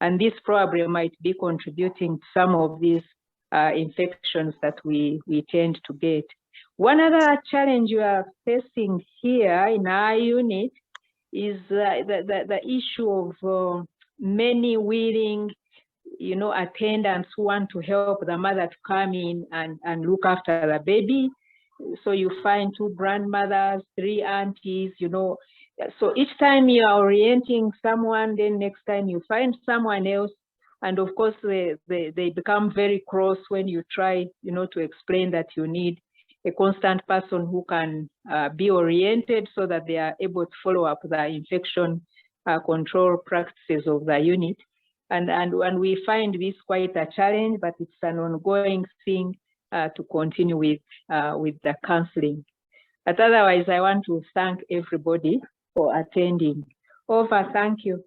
And this probably might be contributing to some of these infections that we tend to get. One other challenge you are facing here in our unit is the issue of many willing, attendants who want to help the mother to come in and look after the baby. So you find 2 grandmothers, 3 aunties, So each time you are orienting someone, then next time you find someone else. And of course, they become very cross when you try, to explain that you need a constant person who can be oriented so that they are able to follow up the infection control practices of the unit. And we find this quite a challenge, but it's an ongoing thing to continue with the counseling. But otherwise, I want to thank everybody for attending. Over, thank you.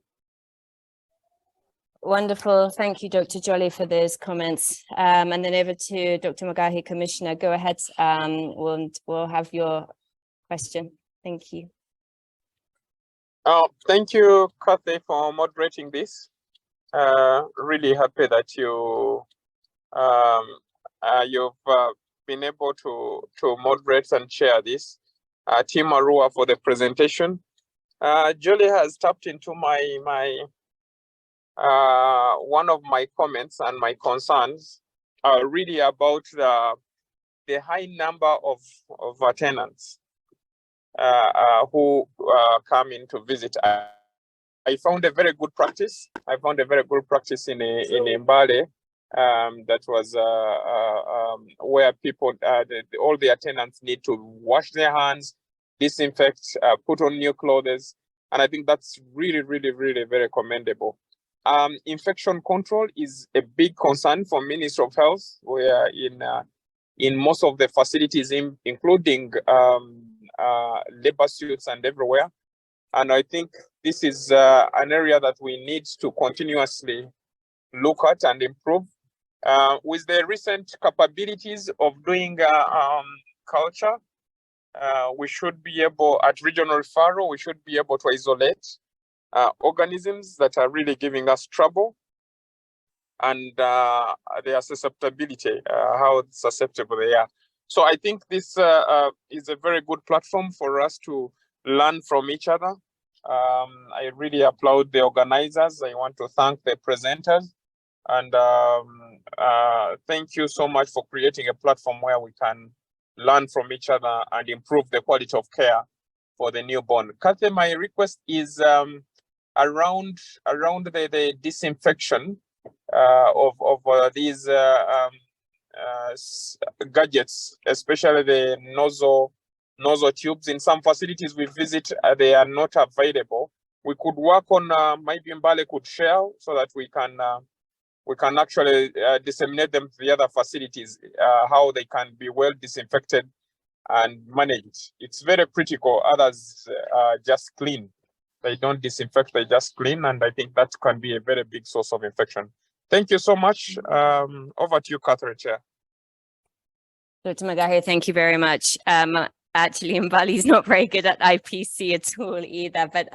Wonderful. Thank you, Dr. Jolly, for those comments. And then over to Dr. Magahi, Commissioner. Go ahead. We'll have your question. Thank you. Thank you, Kathy, for moderating this. Really happy that you've been able to moderate and share this. Team Arua for the presentation. Julie has tapped into one of my comments and my concerns are really about the high number of attendants who come in to visit. I found a very good practice. I found a very good practice in Mbale that was where people, all the attendants need to wash their hands, disinfect, put on new clothes. And I think that's really, really, really very commendable. Infection control is a big concern for Ministry of Health. We are in most of the facilities, including labor suits and everywhere. And I think this is an area that we need to continuously look at and improve. With the recent capabilities of doing culture, we should be able, at regional referral, we should be able to isolate organisms that are really giving us trouble and their susceptibility, how susceptible they are. So I think this is a very good platform for us to learn from each other. I really applaud the organizers. I want to thank the presenters. And thank you so much for creating a platform where we can learn from each other and improve the quality of care for the newborn. Kathy, my request is around the disinfection of these gadgets, especially the nozzle tubes. In some facilities we visit, they are not available. We could work on maybe Mbale could share so that we can actually disseminate them to the other facilities, how they can be well disinfected and managed. It's very critical. Others just clean. They don't disinfect, they just clean. And I think that can be a very big source of infection. Thank you so much. Over to you, Catherine Chair. Dr. Magahi, thank you very much. Actually, Mbali is not very good at IPC at all either, but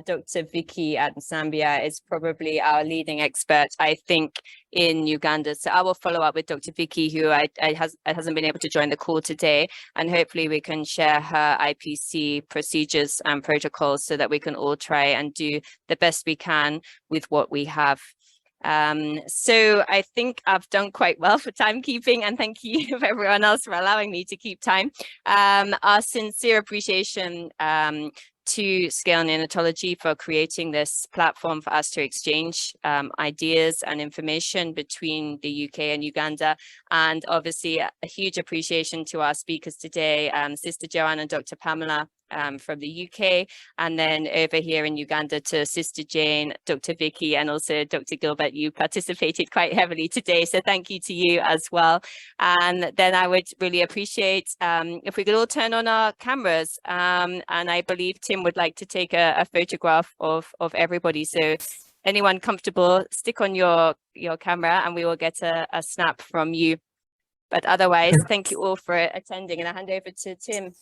Dr. Vicky at Zambia is probably our leading expert, I think, in Uganda. So I will follow up with Dr. Vicky, who hasn't been able to join the call today, and hopefully we can share her IPC procedures and protocols so that we can all try and do the best we can with what we have. So I think I've done quite well for timekeeping, and thank you everyone else for allowing me to keep time. Our sincere appreciation to Scale Neonatology for creating this platform for us to exchange ideas and information between the UK and Uganda, and obviously a huge appreciation to our speakers today, Sister Joanne and Dr. Pamela from the UK, and then over here in Uganda to Sister Jane, Dr. Vicky, and also Dr. Gilbert. You participated quite heavily today, so thank you to you as well. And then I would really appreciate if we could all turn on our cameras, and I believe Tim would like to take a photograph of everybody. So anyone comfortable, stick on your camera and we will get a snap from you. But otherwise, thank you all for attending, and I hand over to Tim.